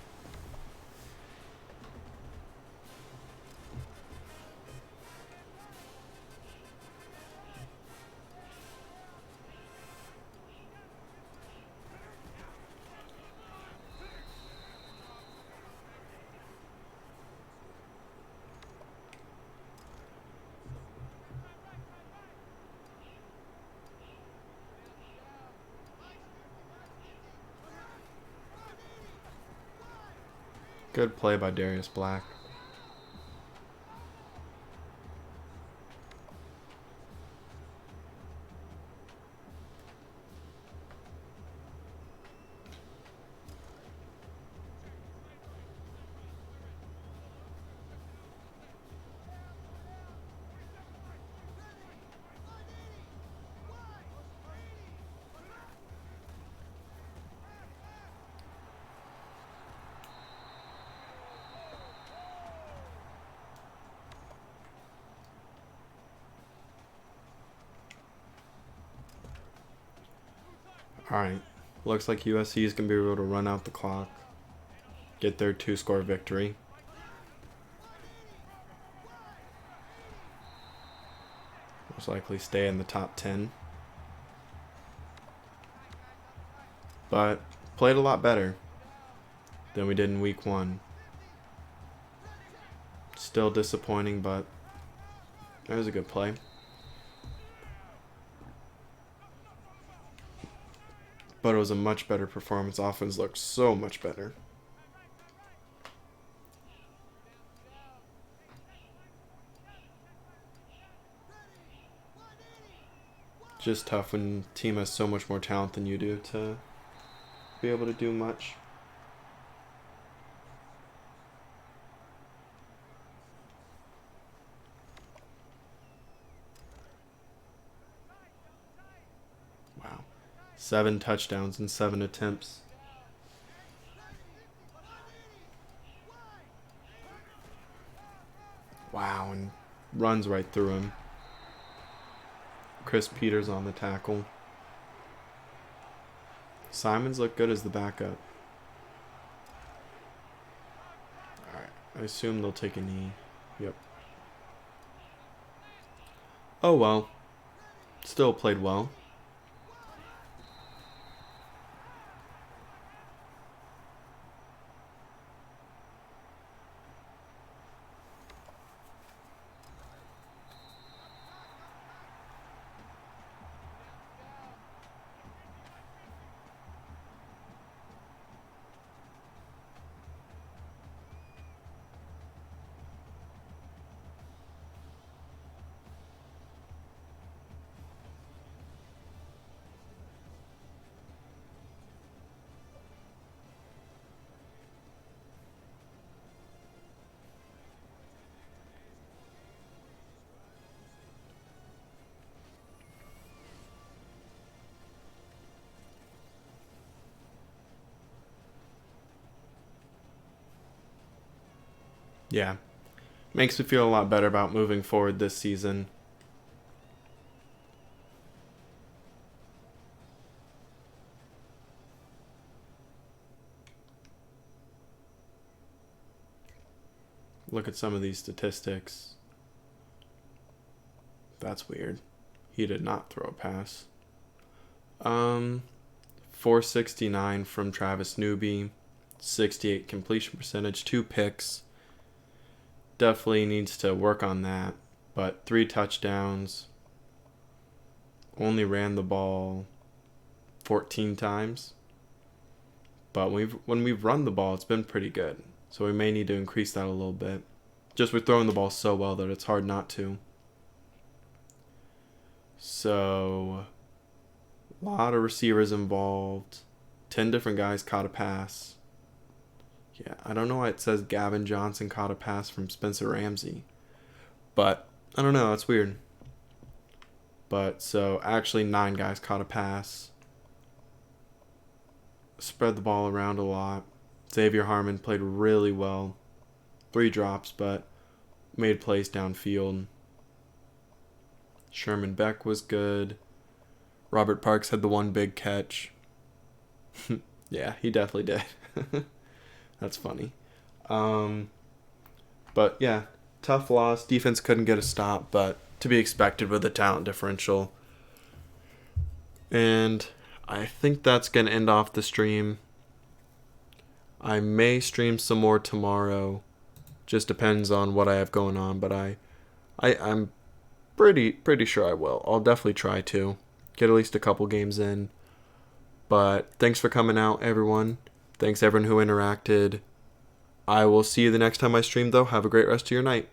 Speaker 1: Good play by Darius Black. Alright, looks like USC is going to be able to run out the clock, get their 2-score victory. Most likely stay in the top 10. But played a lot better than we did in week 1. Still disappointing, but it was a good play. But it was a much better performance. Offense looked so much better. Just tough when a team has so much more talent than you do to be able to do much. Wow. 7 touchdowns in 7 attempts. Wow, and runs right through him. Chris Peters on the tackle. Simons looked good as the backup. Alright, I assume they'll take a knee. Yep. Oh well. Still played well. Yeah. Makes me feel a lot better about moving forward this season. Look at some of these statistics. That's weird. He did not throw a pass. 469 from Travis Newby. 68 completion percentage. 2 picks. Definitely needs to work on that. But 3 touchdowns. Only ran the ball 14 times. But when we've run the ball, it's been pretty good. So we may need to increase that a little bit. Just we're throwing the ball so well that it's hard not to. So, a lot of receivers involved. 10 different guys caught a pass. Yeah, I don't know why it says Gavin Johnson caught a pass from Spencer Ramsey. But, I don't know, that's weird. But, so, actually 9 guys caught a pass. Spread the ball around a lot. Xavier Harmon played really well. 3 drops, but made plays downfield. Sherman Beck was good. Robert Parks had the 1 big catch. Yeah, he definitely did. That's funny. But yeah, tough loss. Defense couldn't get a stop, but to be expected with the talent differential. And I think that's going to end off the stream. I may stream some more tomorrow. Just depends on what I have going on, but I'm pretty sure I will. I'll definitely try to get at least a couple games in. But thanks for coming out, everyone. Thanks everyone who interacted. I will see you the next time I stream, though. Have a great rest of your night.